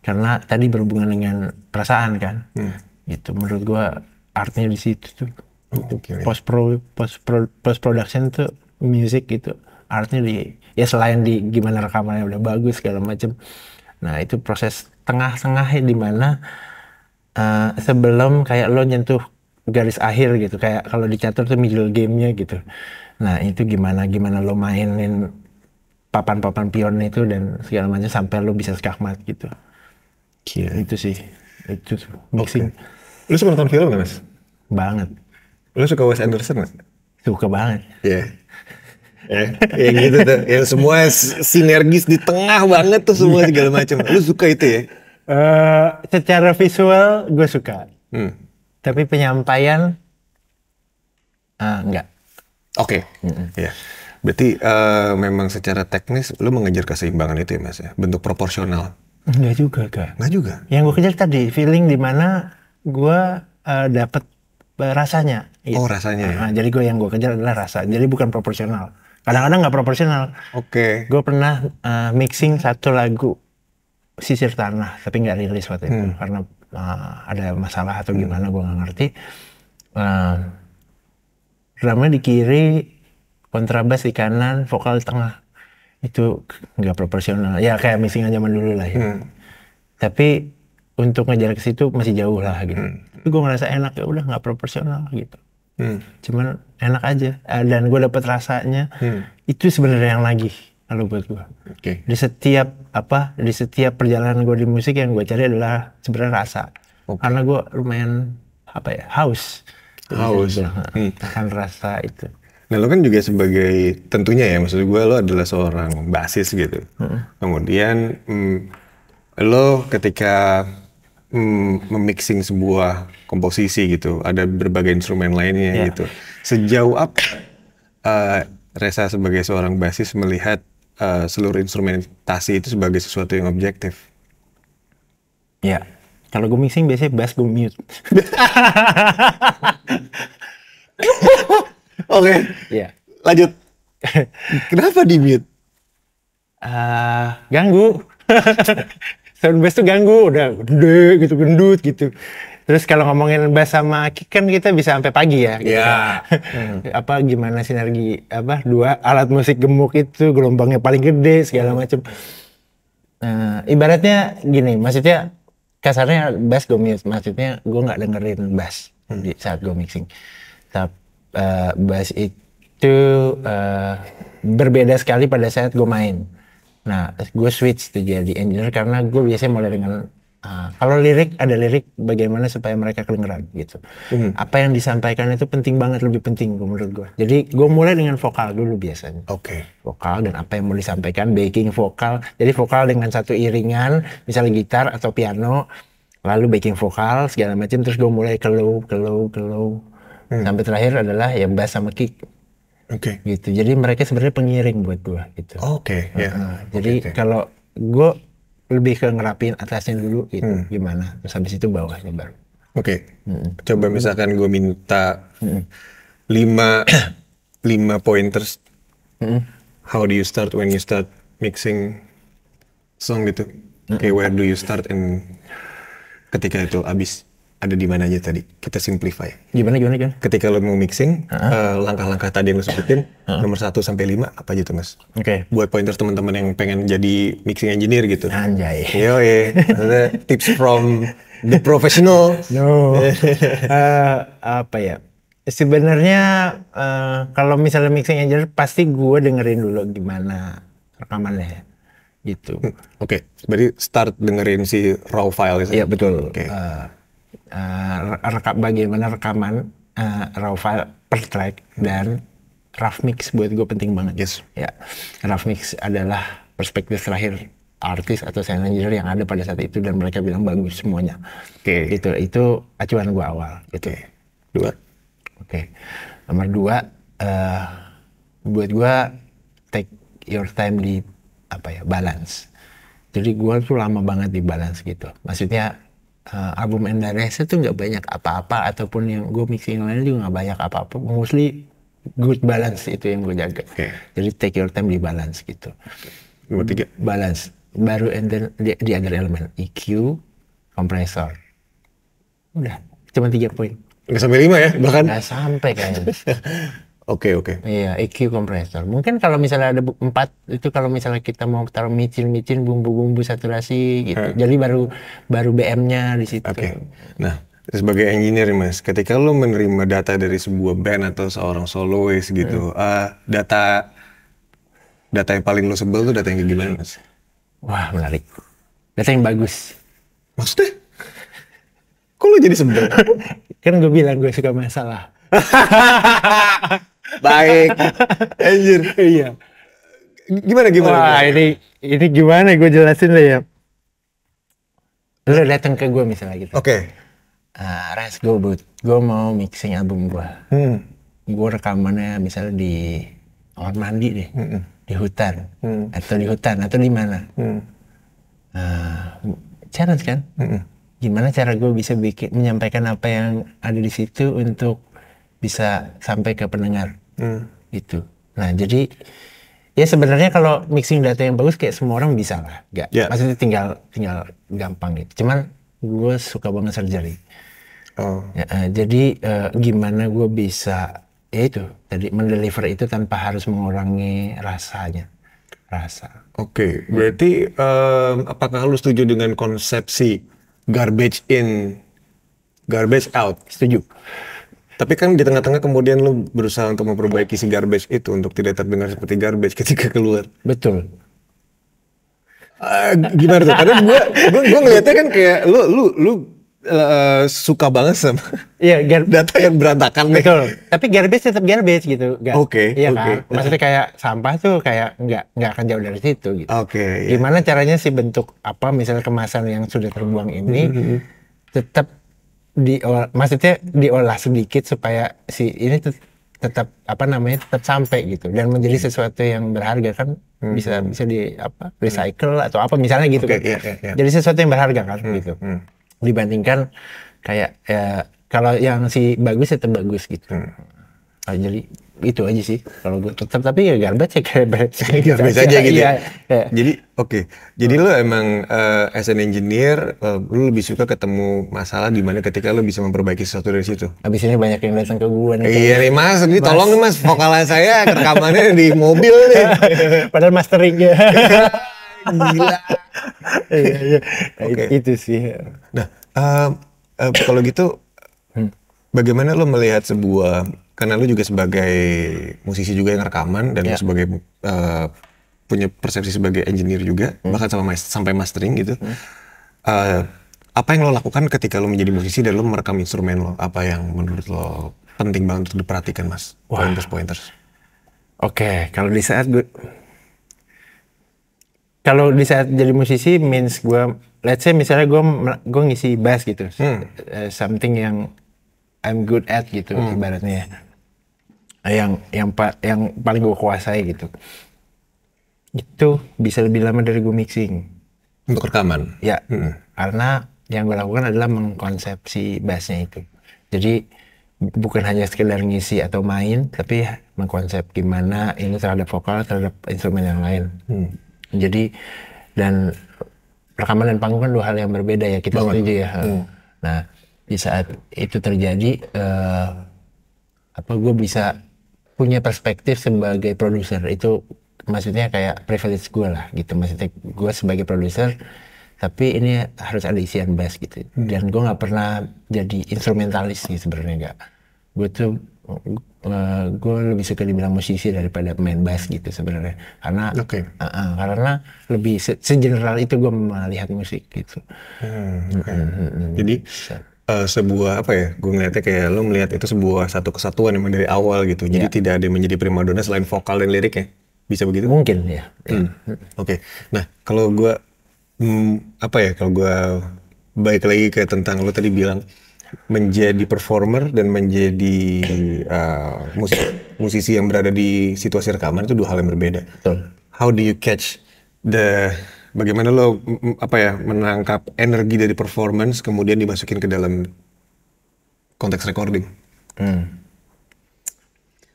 Karena tadi berhubungan dengan perasaan kan. Gitu menurut gue artnya di situ tuh. Post production tuh music gitu. Artnya ya selain di gimana rekamannya udah bagus segala macem. Nah itu proses tengah-tengah di mana sebelum kayak lo nyentuh garis akhir gitu, kayak kalau di catur tuh middle game-nya gitu. Nah itu gimana lo mainin papan-papan pion itu dan segala macam sampai lo bisa skakmat gitu. Gila. Itu sih, itu mixing. Lu suka nonton film gak Mas? Banget. Lu suka Wes Anderson gak? Suka banget. Iya. Ya gitu tuh, yang semua sinergis di tengah banget tuh semua segala macam. Lu suka itu ya? Secara visual gue suka, tapi penyampaian enggak. Oke. Ya. Berarti memang secara teknis lu mengejar keseimbangan itu ya Mas ya, bentuk proporsional. Enggak juga, Kak. Enggak juga. Yang gue kejar tadi feeling di mana gue dapet rasanya. Gitu. Oh rasanya ya. Jadi yang gue kejar adalah rasa. Jadi bukan proporsional. Kadang-kadang nggak proporsional. Oke. Gue pernah mixing satu lagu Sisir Tanah, tapi nggak rilis waktu itu karena ada masalah atau gimana gue nggak ngerti. Drumnya di kiri, kontrabas di kanan, vokal di tengah. Itu nggak proporsional. Ya kayak mixingan zaman dulu lah ya. Tapi untuk ngejar ke situ masih jauh lah gitu. Tapi gue ngerasa enak, ya udah nggak proporsional gitu. Cuman enak aja. Dan gue dapet rasanya. Itu sebenarnya yang lagi. Kalau buat gue, di setiap perjalanan gue di musik yang gue cari adalah sebenarnya rasa. Karena gue lumayan haus. Akan rasa itu. Nah lo kan juga sebagai tentunya ya, maksud gue lo adalah seorang basis gitu. Kemudian lo ketika memixing sebuah komposisi gitu, ada berbagai instrumen lainnya gitu. Sejauh apa Reza sebagai seorang basis melihat seluruh instrumentasi itu sebagai sesuatu yang objektif? Ya, kalau gue mixing biasanya bass gue mute. Oke. Ya. Lanjut. Kenapa di mute? Ganggu. sound bass tuh ganggu, udah gede gitu, gendut gitu. Terus kalau ngomongin bass sama kick kan kita bisa sampai pagi ya. Gitu. Ya. Apa gimana sinergi apa dua alat musik gemuk itu gelombangnya paling gede segala macam. Ibaratnya gini, maksudnya kasarnya bass gue mute, maksudnya gue nggak dengerin bass di saat gue mixing. Tapi bass itu berbeda sekali pada saat gue main. Nah, gue switch tuh jadi engineer karena gue biasanya mulai dengan kalau ada lirik bagaimana supaya mereka kedengeran gitu. Apa yang disampaikan itu penting banget, lebih penting menurut gue. Jadi gue mulai dengan vokal dulu biasanya. Oke. Vokal dan apa yang mau disampaikan, backing vokal. Jadi vokal dengan satu iringan, misalnya gitar atau piano, lalu backing vokal segala macam. Terus gue mulai ke low. Sampai terakhir adalah ya bass sama kick. Oke. Gitu. Jadi mereka sebenarnya pengiring buat gue gitu. Oke, ya. Jadi kalau gue lebih ke ngerapin atasnya dulu gitu, gimana. Terus habis itu bawahnya baru. Oke. Coba misalkan gue minta 5 pointers. How do you start when you start mixing song gitu? Kayak where do you start and ketika itu abis ada di mana aja tadi? Kita simplify. Gimana? Ketika lo mau mixing, langkah-langkah tadi yang lo sebutin, nomor 1 sampai 5 apa aja tuh mas? Oke. Buat pointers teman-teman yang pengen jadi mixing engineer gitu. Anjay. Maksudnya tips from the professional. No. Apa ya? Sebenarnya kalau misalnya mixing engineer pasti gue dengerin dulu gimana rekamannya gitu. Oke. Berarti start dengerin si raw file gitu. Iya betul. Oke. Bagaimana rekaman raw file per track dan rough mix buat gue penting banget. Yes. Ya, rough mix adalah perspektif terakhir artis atau sound engineer yang ada pada saat itu dan mereka bilang bagus semuanya. Oke. Itu acuan gue awal. Gitu. Oke. 2. Oke. Nomor 2, buat gue take your time di balance. Jadi gue tuh lama banget di balance gitu. Maksudnya album Endaresa tuh nggak banyak apa-apa ataupun yang gue mixing lainnya juga nggak banyak apa-apa. Mostly good balance itu yang gue jaga. Okay. Jadi take your time di balance gitu. Nomor 3. Balance. Baru and then the other element EQ, kompresor. Udah, cuma 3 poin. Nggak sampai 5 ya bahkan? Nggak sampai kayaknya. Oke. Iya, EQ kompresor. Mungkin kalau misalnya ada 4 itu kalau misalnya kita mau taruh micin bumbu-bumbu saturasi gitu. Jadi baru BM-nya di situ. Oke. Nah, sebagai engineer mas, ketika lo menerima data dari sebuah band atau seorang soloist gitu, data yang paling lo sebel tuh data yang kayak gimana mas? Wah, menarik. Data yang bagus. Maksudnya? Kok lo jadi sebel? Kan gue bilang gue suka masalah. Baik, anjir. Iya. Gimana? Wah, ini gimana gue jelasin lah ya. Lu datang ke gue misalnya gitu. Oke. Ras, gue mau mixing album gue. Gue rekamannya misalnya di kamar mandi deh, di hutan, atau di mana. Challenge kan? Gimana cara gue bisa menyampaikan apa yang ada di situ untuk bisa sampai ke pendengar gitu. Nah jadi ya sebenarnya kalau mixing data yang bagus kayak semua orang bisa lah, maksudnya tinggal gampang gitu. Cuman gue suka banget surgery. Jadi gimana gue bisa ya itu tadi mendeliver itu tanpa harus mengurangi rasa. Oke, berarti apakah lu setuju dengan konsepsi garbage in, garbage out? Setuju. Tapi kan di tengah-tengah kemudian lu berusaha untuk memperbaiki si garbage itu untuk tidak terdengar seperti garbage ketika keluar. Betul. Gimana tuh? Karena gue ngeliatnya kan kayak lu suka banget sama data yang berantakan. Betul. Tapi garbage tetap garbage gitu. Oke. Iya kan. Maksudnya kayak sampah tuh kayak nggak akan jauh dari situ gitu. Oke. Gimana caranya sih bentuk apa misalnya kemasan yang sudah terbuang ini tetap maksudnya diolah sedikit supaya si ini tetap tetap sampai gitu dan menjadi sesuatu yang berharga kan bisa di recycle atau apa misalnya gitu kan. Jadi sesuatu yang berharga kan gitu. Dibandingkan kayak kalau yang si bagus tetap bagus gitu. Jadi itu aja sih kalau gue tetap, tapi ya garbage ya garbage Garbage aja gitu. Iya, iya. Jadi jadi lu emang as an engineer lu lebih suka ketemu masalah di mana ketika lu bisa memperbaiki sesuatu dari situ. Habis ini banyak yang datang ke gue nih Iya nih mas, ini tolong nih mas vokalan saya rekamannya di mobil nih. padahal masteringnya Gila. iya, iya. Oke. Itu sih. Nah, kalau gitu, bagaimana lo melihat sebuah, karena lo juga sebagai musisi juga yang rekaman dan lo sebagai punya persepsi sebagai engineer juga, bahkan sampai mastering gitu. Apa yang lo lakukan ketika lo menjadi musisi dan lo merekam instrumen lo? Apa yang menurut lo penting banget untuk diperhatikan, Mas? Pointers. Oke, kalau di saat jadi musisi means gue, let's say misalnya gue ngisi bass gitu, something yang I'm good at gitu ibaratnya, yang paling gue kuasai gitu, itu bisa lebih lama dari gue mixing. Untuk rekaman? Ya, karena yang gue lakukan adalah mengkonsep si bassnya itu. Jadi bukan hanya sekedar ngisi atau main, tapi mengkonsep gimana ini terhadap vokal, terhadap instrumen yang lain. Jadi, dan rekaman dan panggung kan dua hal yang berbeda ya, kita setuju ya. Nah, di saat itu terjadi, gue bisa punya perspektif sebagai produser. Itu maksudnya kayak privilege gue lah gitu. Maksudnya gue sebagai produser, tapi ini harus ada isian bass gitu. Dan gue nggak pernah jadi instrumentalis sih sebenarnya, nggak. Gue tuh gue lebih suka dibilang musisi daripada main bass gitu sebenarnya, karena karena lebih segeneral itu gue melihat musik gitu. Jadi sebuah apa ya, gue ngeliatnya kayak lo melihat itu sebuah satu kesatuan emang dari awal gitu. Jadi tidak ada yang menjadi primadona selain vokal dan liriknya, bisa begitu? Mungkin ya. Oke. Nah kalau gue kalau gue balik lagi ke tentang lo tadi bilang menjadi performer dan menjadi musisi yang berada di situasi rekaman itu dua hal yang berbeda. Betul. How do you catch bagaimana lo menangkap energi dari performance kemudian dimasukin ke dalam konteks recording?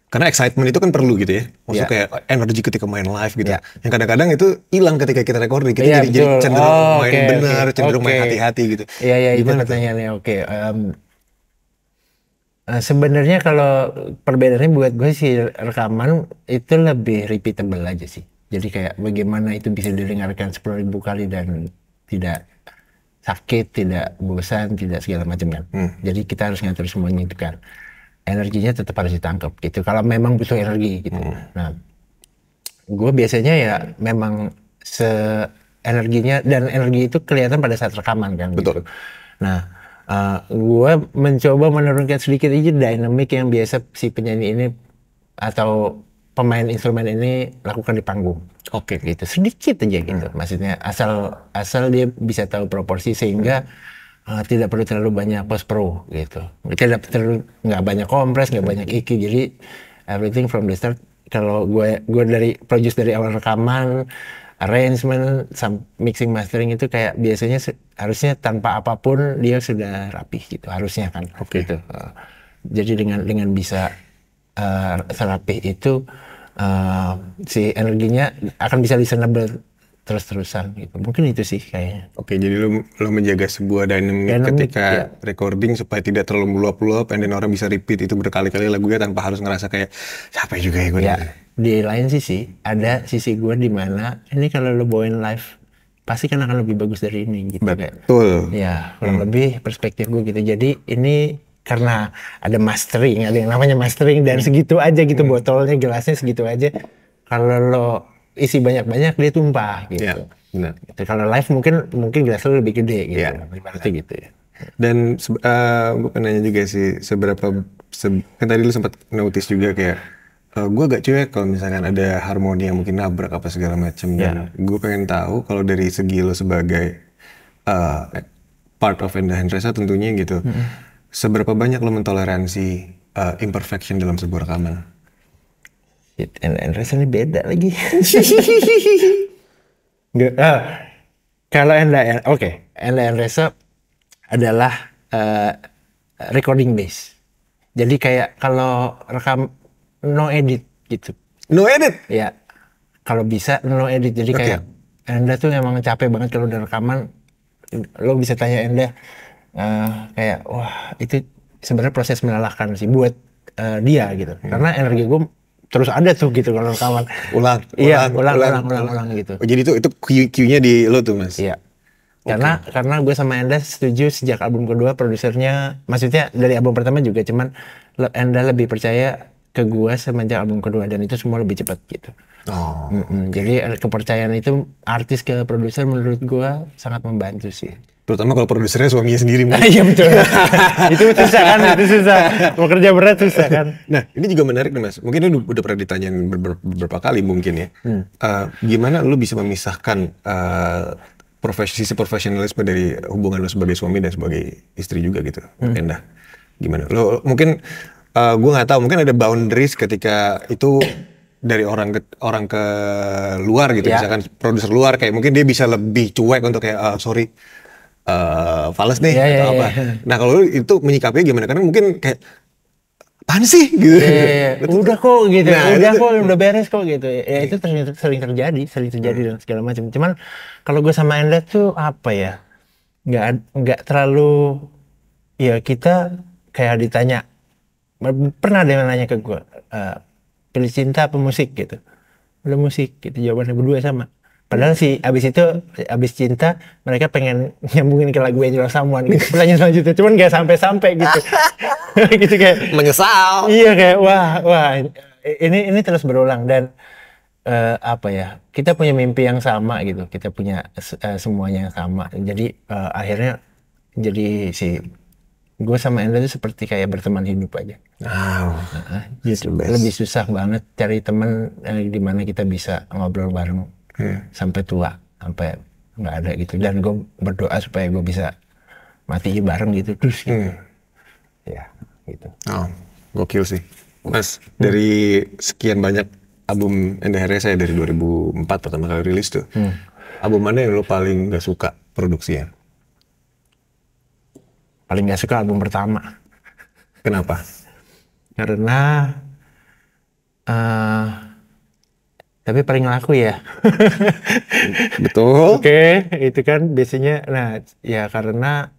Karena excitement itu kan perlu gitu ya. Maksudnya kayak energi ketika main live gitu. Yang kadang-kadang itu hilang ketika kita recording. Kita jadi cenderung main benar, cenderung main hati-hati gitu. Iya, itu pertanyaannya. Sebenarnya kalau perbedaannya buat gue sih, rekaman itu lebih repeatable aja sih. Jadi kayak bagaimana itu bisa didengarkan 10.000 kali dan tidak sakit, tidak bosan, tidak segala macam kan. Jadi kita harus ngatur semuanya itu kan. Energinya tetap harus ditangkap gitu. Kalau memang butuh energi gitu. Nah, gue biasanya ya memang energinya, dan energi itu kelihatan pada saat rekaman kan. Betul. Gitu. Nah, gue mencoba menurunkan sedikit aja dinamik yang biasa si penyanyi ini atau pemain instrumen ini lakukan di panggung. Gitu. Sedikit aja gitu. Maksudnya asal dia bisa tahu proporsi sehingga tidak perlu terlalu banyak post pro gitu. Nggak banyak kompres, nggak banyak EQ. Jadi everything from the start. Kalau gue dari produce dari awal rekaman, arrangement, mixing mastering itu kayak biasanya harusnya tanpa apapun dia sudah rapih gitu. Harusnya kan. Gitu. Jadi dengan bisa serapih itu si energinya akan bisa listenable terus-terusan gitu. Mungkin itu sih kayaknya. Jadi lo menjaga sebuah dynamic ketika recording supaya tidak terlalu meluap-luap, and then orang bisa repeat itu berkali-kali lagunya tanpa harus ngerasa kayak capek juga ya gue. Di lain sisi ada sisi gue di mana ini kalau lo bawain live pasti kan akan lebih bagus dari ini gitu. Betul. Ya, kurang lebih perspektif gue gitu. Jadi ini karena ada mastering, ada yang namanya mastering dan segitu aja gitu, botolnya, gelasnya segitu aja. Kalau lo isi banyak-banyak dia tumpah gitu. Ya, benar. Gitu. Kalau live mungkin gelasnya lebih gede gitu. Berarti gitu ya. Dan gue pengen nanya juga sih kan tadi lu sempat notice juga kayak gue agak cuek kalau misalkan ada harmoni yang mungkin nabrak apa segala macam. Dan gue pengen tahu kalau dari segi lo sebagai part of Enda Hendresa tentunya gitu, seberapa banyak lo mentoleransi imperfection dalam sebuah rekaman? Hendresa ini beda lagi. Kalau Enda Hendresa adalah recording base. Jadi kayak kalau no edit gitu. No edit? Ya, kalau bisa no edit. Jadi kayak Enda tuh emang capek banget kalau udah rekaman. Lo bisa tanya Enda, kayak wah itu sebenarnya proses melelahkan sih buat dia gitu. Karena energi gue terus ada tuh gitu kalau rekaman. Ulang Gitu. Oh, jadi itu Q-nya di lo tuh, Mas? Iya. Karena gue sama Enda setuju sejak album kedua produsernya, maksudnya dari album pertama juga, cuman Enda lebih percaya ke gue semenjak album kedua dan itu semua lebih cepat gitu. Jadi kepercayaan itu artis ke produser menurut gue sangat membantu sih. Terutama kalau produsernya suaminya sendiri. Iya betul. Itu susah kan, itu susah. Mau kerja berat susah kan. Nah ini juga menarik nih, Mas. Mungkin lu udah pernah ditanyain beberapa kali mungkin ya. Gimana lu bisa memisahkan sisi profesionalisme dari hubungan lu sebagai suami dan sebagai istri juga gitu, Enda? Gimana? Lo mungkin gue nggak tahu, mungkin ada boundaries ketika itu dari orang ke luar gitu, misalkan produser luar kayak mungkin dia bisa lebih cuek untuk kayak sorry fales nih atau apa. Nah kalau itu menyikapinya gimana? Karena mungkin kayak apaan sih gitu. Udah kok gitu. Udah beres kok gitu. Ya itu sering terjadi dan segala macam. Cuman kalau gue sama Enda tuh apa ya? Nggak terlalu, ya kita kayak ditanya, pernah ada yang nanya ke gue, pilih cinta apa musik gitu. Udah musik gitu, jawabannya berdua sama. Padahal abis cinta mereka pengen nyambungin ke lagu Angel of Someone gitu. Pertanyaan selanjutnya, cuman gak sampai gitu. Gitu kayak menyesal. Iya kayak wah ini terus berulang dan apa ya, kita punya mimpi yang sama gitu, kita punya semuanya yang sama. Jadi akhirnya jadi gue sama Enda tuh seperti kayak berteman hidup aja. Gitu. Lebih susah banget cari teman di mana kita bisa ngobrol bareng sampai tua, sampai nggak ada gitu. Dan gue berdoa supaya gue bisa mati bareng gitu terus. Gitu. Ya, gitu. Gokil sih, Mas. Dari sekian banyak album Enda Heresa dari 2004 pertama kali rilis tuh, album mana yang lo paling gak suka produksinya? Paling gak suka album pertama. Kenapa? Karena tapi paling laku ya. Betul. Oke, itu kan biasanya. Nah, ya karena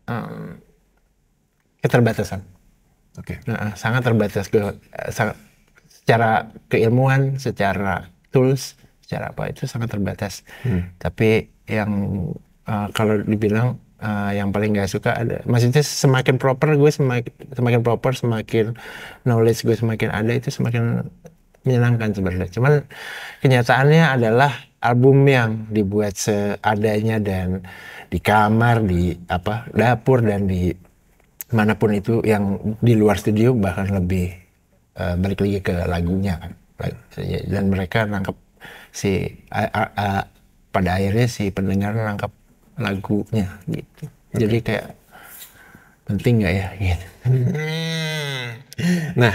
keterbatasan. Sangat terbatas secara keilmuan, secara tools, secara apa itu sangat terbatas. Tapi yang kalau dibilang yang paling gak suka ada, maksudnya semakin proper gue semakin proper, semakin knowledge gue semakin ada, itu semakin menyenangkan sebenarnya. Cuman kenyataannya adalah album yang dibuat seadanya dan di kamar, di dapur dan di manapun itu yang di luar studio bahkan lebih balik lagi ke lagunya kan. Dan mereka nangkep pada akhirnya si pendengar nangkep lagunya gitu. Jadi kayak penting nggak ya gitu. Nah,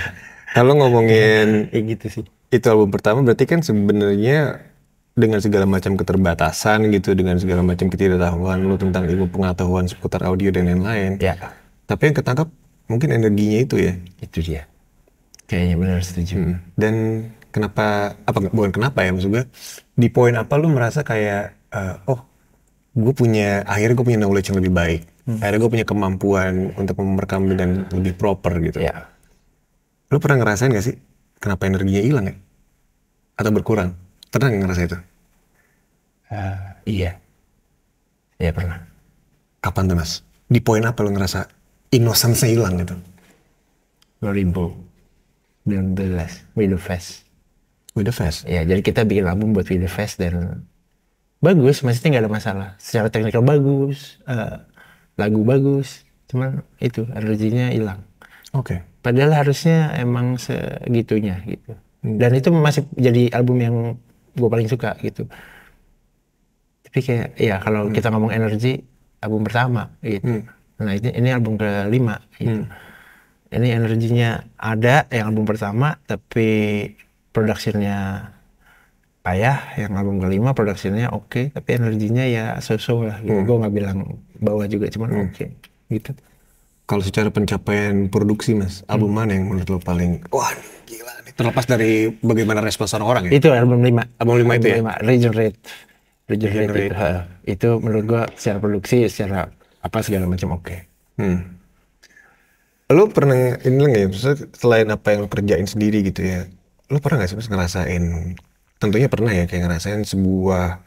kalau ngomongin gitu sih. Itu album pertama berarti kan sebenarnya dengan segala macam keterbatasan gitu, dengan segala macam ketidaktahuan lu tentang ilmu pengetahuan seputar audio dan lain-lain. Ya. Tapi yang ketangkap mungkin energinya itu ya. Itu dia. Kayaknya benar setuju. Dan bukan kenapa ya, maksud gue di poin apa lu merasa kayak akhirnya gue punya knowledge yang lebih baik. Akhirnya gue punya kemampuan untuk merekam dengan lebih proper gitu. Ya. Lu pernah ngerasain gak sih kenapa energinya hilang ya? Atau berkurang? Pernah nggak ngerasa itu? Iya. Iya pernah. Kapan tuh, Mas? Di poin apa lu ngerasa innocence-nya hilang gitu? 2019, With The Fest. With The Fest? Ya, jadi kita bikin album buat With The Fest dan bagus, maksudnya nggak ada masalah. Secara teknikal bagus, lagu bagus, cuman itu energinya hilang. Oke. Padahal harusnya emang segitunya gitu. Dan itu masih jadi album yang gue paling suka gitu. Tapi kayak ya kalau kita ngomong energi, album pertama gitu. Nah ini album ke-5 gitu. Ini energinya ada yang album pertama, tapi produksinya payah. Yang album ke-5 produksinya oke, tapi energinya ya so-so lah gitu. Gue nggak bilang bawah juga, cuman oke gitu. Kalau secara pencapaian produksi Mas, album mana yang menurut lo paling wah gila nih. Terlepas dari bagaimana respons orang-orang ya. Itu album 5. Album 5 itu ya. Regenerate. Regenerate. Itu. Itu menurut gua secara produksi, secara apa segala macam oke. Lo pernah ini nggak ya, maksudnya selain apa yang lo kerjain sendiri gitu ya, lo pernah nggak sih Mas ngerasain, tentunya pernah ya, kayak ngerasain sebuah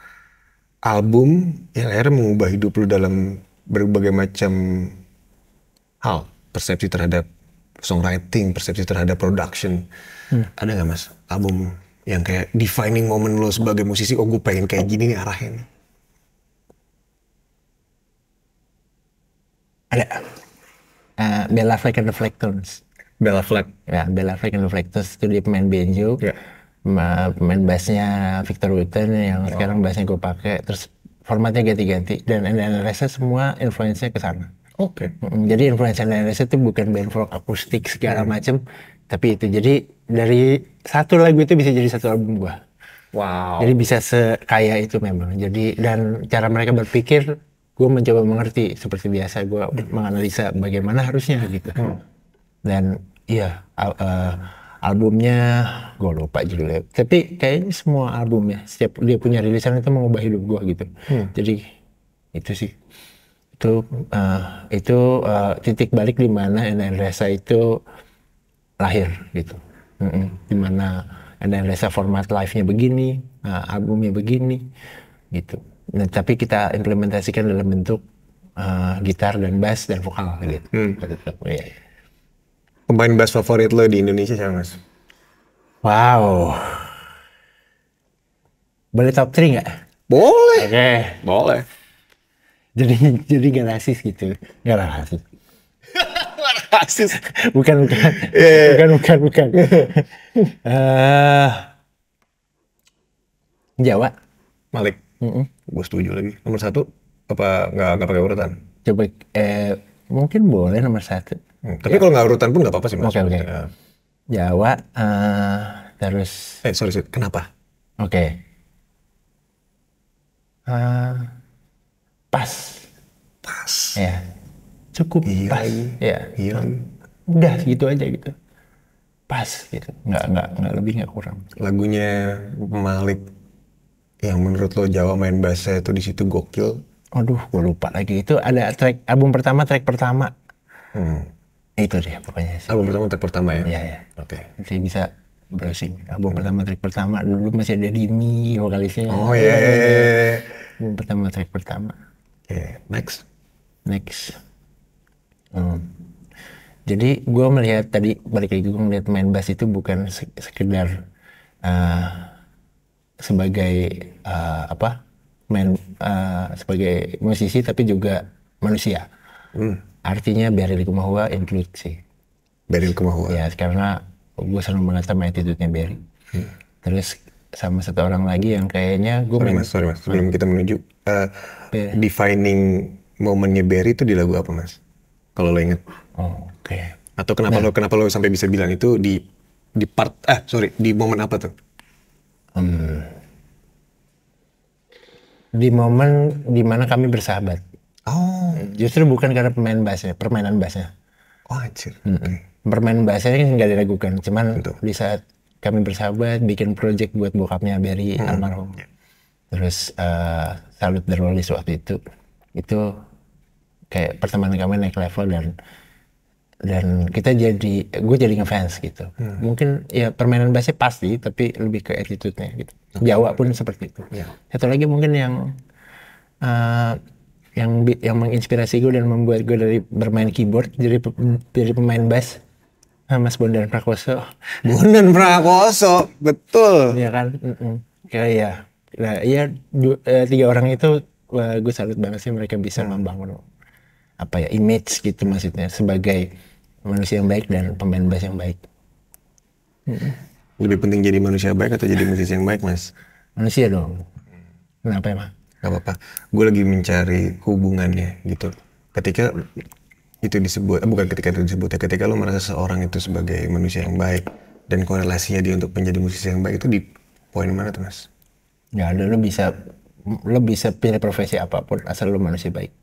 album yang akhirnya mengubah hidup lo dalam berbagai macam hal, persepsi terhadap songwriting, persepsi terhadap production. Ada nggak Mas album yang kayak defining moment lo sebagai musisi, oh gue pengen kayak gini nih arahnya? Ada. Bella Fleck and the Flecktones. Bella Fleck. Ya, Bella Fleck and the Flecktones itu dia pemain banjo. Ya. Pemain bassnya Victor Wooten yang sekarang bassnya gue pakai. Terus formatnya ganti-ganti dan rasa semua influence-nya ke sana. Oke. Jadi influence rasa itu bukan band folk akustik segala macem, tapi itu jadi dari satu lagu itu bisa jadi satu album gua. Wow. Jadi bisa sekaya itu memang. Jadi dan cara mereka berpikir, gue mencoba mengerti seperti biasa gue menganalisa bagaimana harusnya gitu. Dan iya albumnya gue lupa judulnya. Tapi kayaknya semua albumnya setiap dia punya rilisan itu mengubah hidup gue gitu. Jadi itu sih. Itu titik balik di mana NN Resa itu lahir gitu. Di mana NN Resa format live-nya begini, albumnya begini gitu. Nah, tapi kita implementasikan dalam bentuk gitar dan bass dan vokal gitu. Pemain bass favorit lo di Indonesia siapa Mas? Wow. Boleh top 3 nggak? Boleh. Oke. Boleh. Jadi gak rasis gitu. Gak rasis. Rasis. Bukan. Bukan. Jawa. Malik. Gue setuju lagi. Nomor 1 apa nggak pakai urutan? Coba mungkin boleh nomor 1. Tapi kalau nggak urutan pun nggak apa-apa sih Mas. Oke. Jawa. Terus. Sorry. Kenapa? Oke. Pas. Ya. Cukup Iya pas. lagi. Ya. Iya. Udah segitu aja gitu. Pas gitu. Nggak lebih nggak kurang. Lagunya Malik yang menurut lo Jawa main bassnya itu di situ gokil. Aduh, gue lupa lagi. Itu ada album pertama, track pertama. Itu deh pokoknya sih. Album pertama, track pertama ya? Iya. Oke. Nanti bisa browsing. Album pertama, track pertama. Dulu masih ada Dimi vokalisnya. Oh iya. Album pertama, track pertama. Oke, next. Jadi gue melihat tadi, balik lagi gue melihat main bass itu bukan sekedar sebagai sebagai musisi, tapi juga manusia. Artinya Barry Likumahua include sih. Barry Likumahua. Ya, karena gue selalu menganggap sama attitude-nya Barry. Terus sama satu orang lagi yang kayaknya gue Sorry mas, sebelum kita menuju defining momennya Barry itu di lagu apa Mas? Kalau lo inget? Oke. Atau kenapa lo sampai bisa bilang itu di di momen apa tuh? Di momen dimana kami bersahabat. Oh. Justru bukan karena permainan bassnya. Oh anjir. Permainan bassnya kan nggak diragukan. Cuman Betul. di saat kami bersahabat bikin project buat bokapnya Barry almarhum. Terus Salute the Rollies waktu itu kayak pertemanan kami naik level dan gue jadi ngefans gitu. Mungkin ya permainan bassnya pasti, tapi lebih ke attitude-nya gitu. Jawa pun seperti itu. Satu lagi mungkin yang menginspirasi gue dan membuat gue dari bermain keyboard jadi pemain bass, Mas Bondan Prakoso. Bondan Prakoso, betul. Iya kan, kayak ya. Nah, iya 3 orang itu gue salut banget sih, mereka bisa membangun image gitu, maksudnya sebagai manusia yang baik dan pemain bass yang baik. Lebih penting jadi manusia baik atau jadi musisi yang baik Mas? Manusia dong. Kenapa emang? Gak apa-apa. Gue lagi mencari hubungannya gitu. Ketika itu disebut, bukan ketika itu disebut ya, ketika lo merasa seorang itu sebagai manusia yang baik dan korelasinya dia untuk menjadi musisi yang baik itu di poin mana tuh Mas? Ya ada, lo bisa pilih profesi apapun asal lo manusia baik.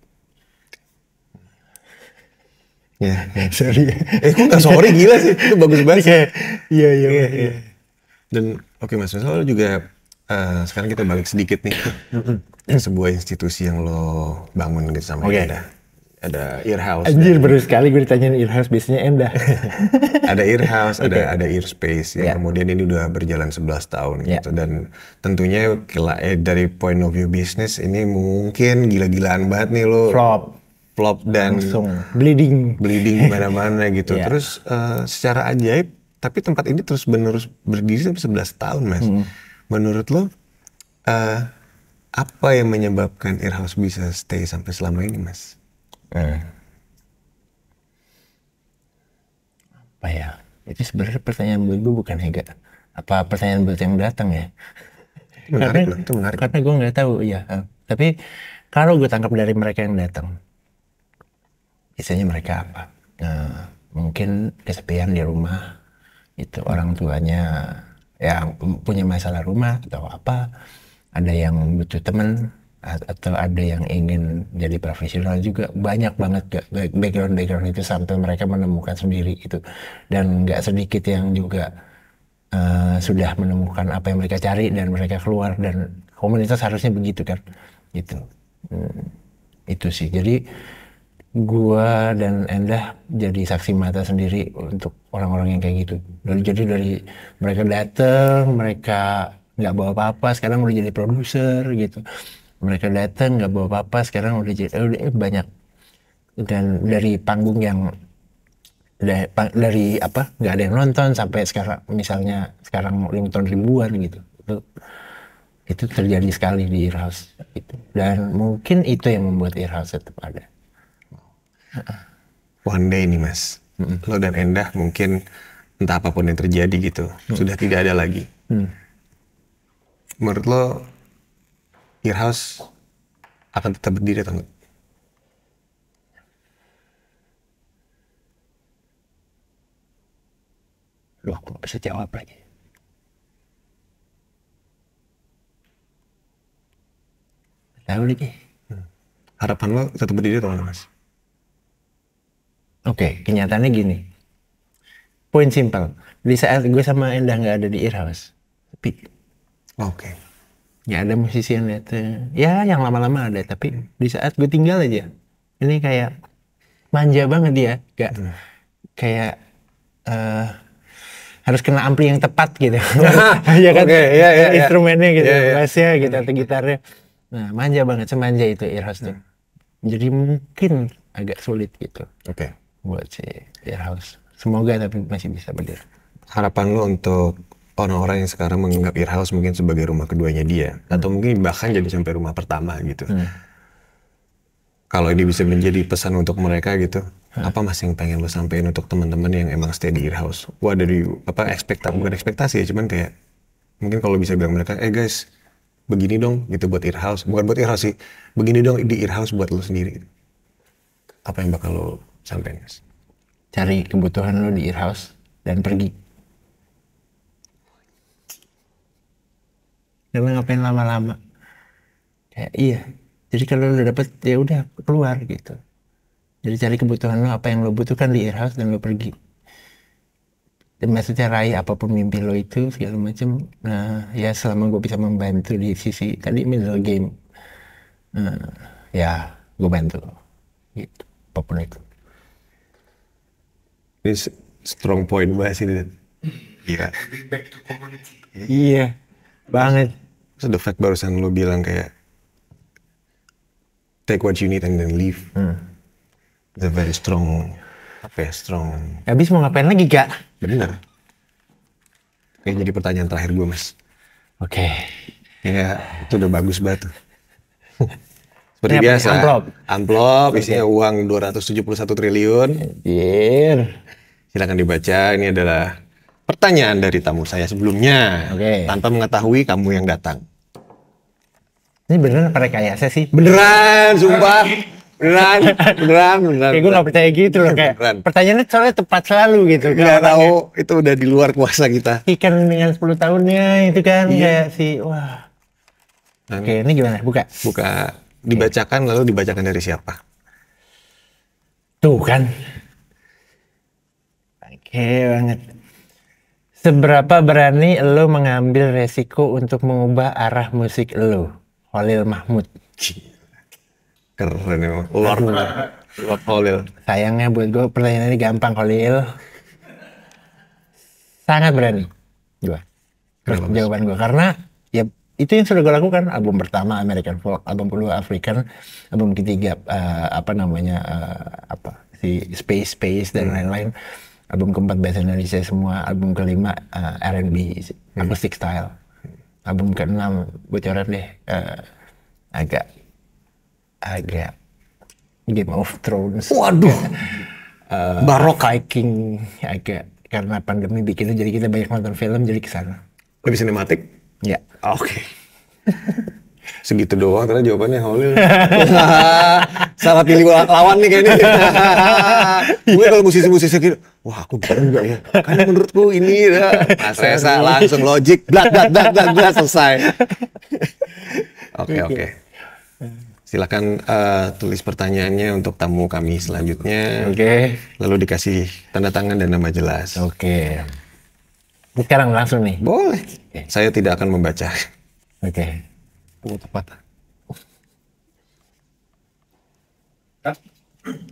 Ya. Sorry. Kok nggak sorry, gila sih, itu bagus banget. Iya. Dan oke Mas, soalnya juga sekarang kita balik sedikit nih ke sebuah institusi yang lo bangun gitu sama ada Earhouse. Anjir, baru sekali gue ditanyain Earhouse, biasanya Endah. Ada Earhouse, ada Earspace yang kemudian ini udah berjalan 11 tahun gitu. Dan tentunya dari point of view bisnis ini mungkin gila-gilaan banget nih lo. Flop dan langsung bleeding mana-mana gitu. Terus secara ajaib, tapi tempat ini terus menerus berdiri sampai 11 tahun, Mas. Menurut lo apa yang menyebabkan Earhouse bisa stay sampai selama ini, Mas? Apa ya? Itu sebenarnya pertanyaan buat gue, bukan Hega. Apa pertanyaan buat yang datang ya? Itu menarik. Karena gue nggak tahu ya. Tapi kalau gue tangkap dari mereka yang datang, biasanya mereka apa? Mungkin kesepian di rumah, itu orang tuanya yang punya masalah rumah atau apa, ada yang butuh teman, atau ada yang ingin jadi profesional juga. Banyak banget background itu sampai mereka menemukan sendiri itu. Dan nggak sedikit yang juga sudah menemukan apa yang mereka cari dan mereka keluar, dan komunitas harusnya begitu kan gitu. Itu sih, jadi gua dan Endah jadi saksi mata sendiri untuk orang-orang yang kayak gitu. Jadi dari mereka datang, mereka nggak bawa apa-apa, sekarang udah jadi produser gitu. Mereka datang nggak bawa apa-apa, sekarang udah banyak. Dan dari panggung yang dari apa nggak ada yang nonton sampai sekarang, misalnya sekarang nonton ribuan gitu. Itu terjadi sekali di Earhouse gitu. Dan mungkin itu yang membuat Earhouse tetap ada. One day nih Mas, lo dan Endah mungkin entah apapun yang terjadi gitu, sudah tidak ada lagi. Menurut lo Earhouse akan tetap berdiri atau enggak? Loh, aku bisa jawab lagi. Tahu lagi. Harapan lo tetap berdiri atau enggak, Mas? Oke, kenyataannya gini. Poin simpel. Di saat gue sama Endah nggak ada di Earhouse, tapi nggak ada musisi yang datang. Ya, yang lama-lama ada, tapi di saat gue tinggal aja, ini kayak manja banget dia, gak kayak harus kena ampli yang tepat gitu. Ya kan, instrumennya gitu, bassnya gitu atau gitarnya. Nah, manja banget, semanja itu Earhouse tuh. Jadi mungkin agak sulit gitu. Buat si Earhouse. Semoga tapi masih bisa berdiri. Harapan lo untuk orang-orang yang sekarang menganggap Earhouse mungkin sebagai rumah keduanya dia, atau mungkin bahkan jadi sampai rumah pertama gitu. Kalau ini bisa menjadi pesan untuk mereka gitu, apa Mas yang pengen lo sampein untuk teman-teman yang emang stay di Earhouse? Wah, dari apa bukan ekspektasi ya, cuman kayak mungkin kalau bisa bilang mereka, guys, begini dong gitu buat Earhouse, bukan buat Earhouse sih, begini dong di Earhouse buat lo sendiri. Apa yang bakal lo sampein, Mas? Cari kebutuhan lo di Earhouse dan pergi. Karena ngapain lama-lama? Kayak iya. Jadi kalau lo dapet ya udah keluar gitu. Jadi cari kebutuhan lo, apa yang lo butuhkan di Earhouse, dan lo pergi. Dan maksudnya raih apapun mimpi lo itu segala macam. Nah, ya selama gue bisa membantu di sisi tadi middle game, ya gue bantu gitu, apapun itu. Ini strong point banget sih. Iya. Iya, banget. So the fact barusan lo bilang kayak take what you need and then leave. It's a very strong, strong. Habis mau ngapain lagi, Kak? Bener. Kayak jadi pertanyaan terakhir gue, Mas. Oke. Ya, itu udah bagus banget. Seperti biasa, amplop isinya uang 271 triliun. Silakan dibaca. Ini adalah pertanyaan dari tamu saya sebelumnya. Tanpa mengetahui kamu yang datang. Ini beneran apa rekayasa sih? Beneran, sumpah. Beneran. Kayak gue gak percaya gitu loh, kayak pertanyaannya soalnya tepat selalu gitu. Gak tahu, itu udah di luar kuasa kita. Ikan dengan 10 tahunnya itu kan kayak si, wah. Oke, ini gimana? Buka. Dibacakan, lalu dibacakan dari siapa? Tuh kan. banget. Seberapa berani lo mengambil resiko untuk mengubah arah musik lo? Khalil Mahmud. Keren emang. Lord Holil. Sayangnya buat gue pertanyaan ini gampang, Khalil. Sangat berani gue. Kenapa, Mas? Jawaban gue karena ya itu yang sudah gue lakukan. Album pertama American Folk, album kedua African, album ketiga si Space dan lain-lain. Album keempat bahasa Indonesia semua, album kelima R&B acoustic style. Album keenam gue coret deh agak Game of Thrones. Waduh. Barok. Viking agak karena pandemi bikinnya jadi kita banyak nonton film jadi kesana. Lebih sinematik? Ya. Oke. Segitu doang ternyata jawabannya Holil. Salah pilih lawan nih kayaknya. Gue kalau musisi-musisi gitu, wah aku bisa juga ya. Karena menurutku ini ya. Mas Reza langsung logic, blat selesai. Oke. Silakan tulis pertanyaannya untuk tamu kami selanjutnya. Oke. Lalu dikasih tanda tangan dan nama jelas. Oke. Sekarang langsung nih. Boleh. Saya tidak akan membaca. Oke. Tepat.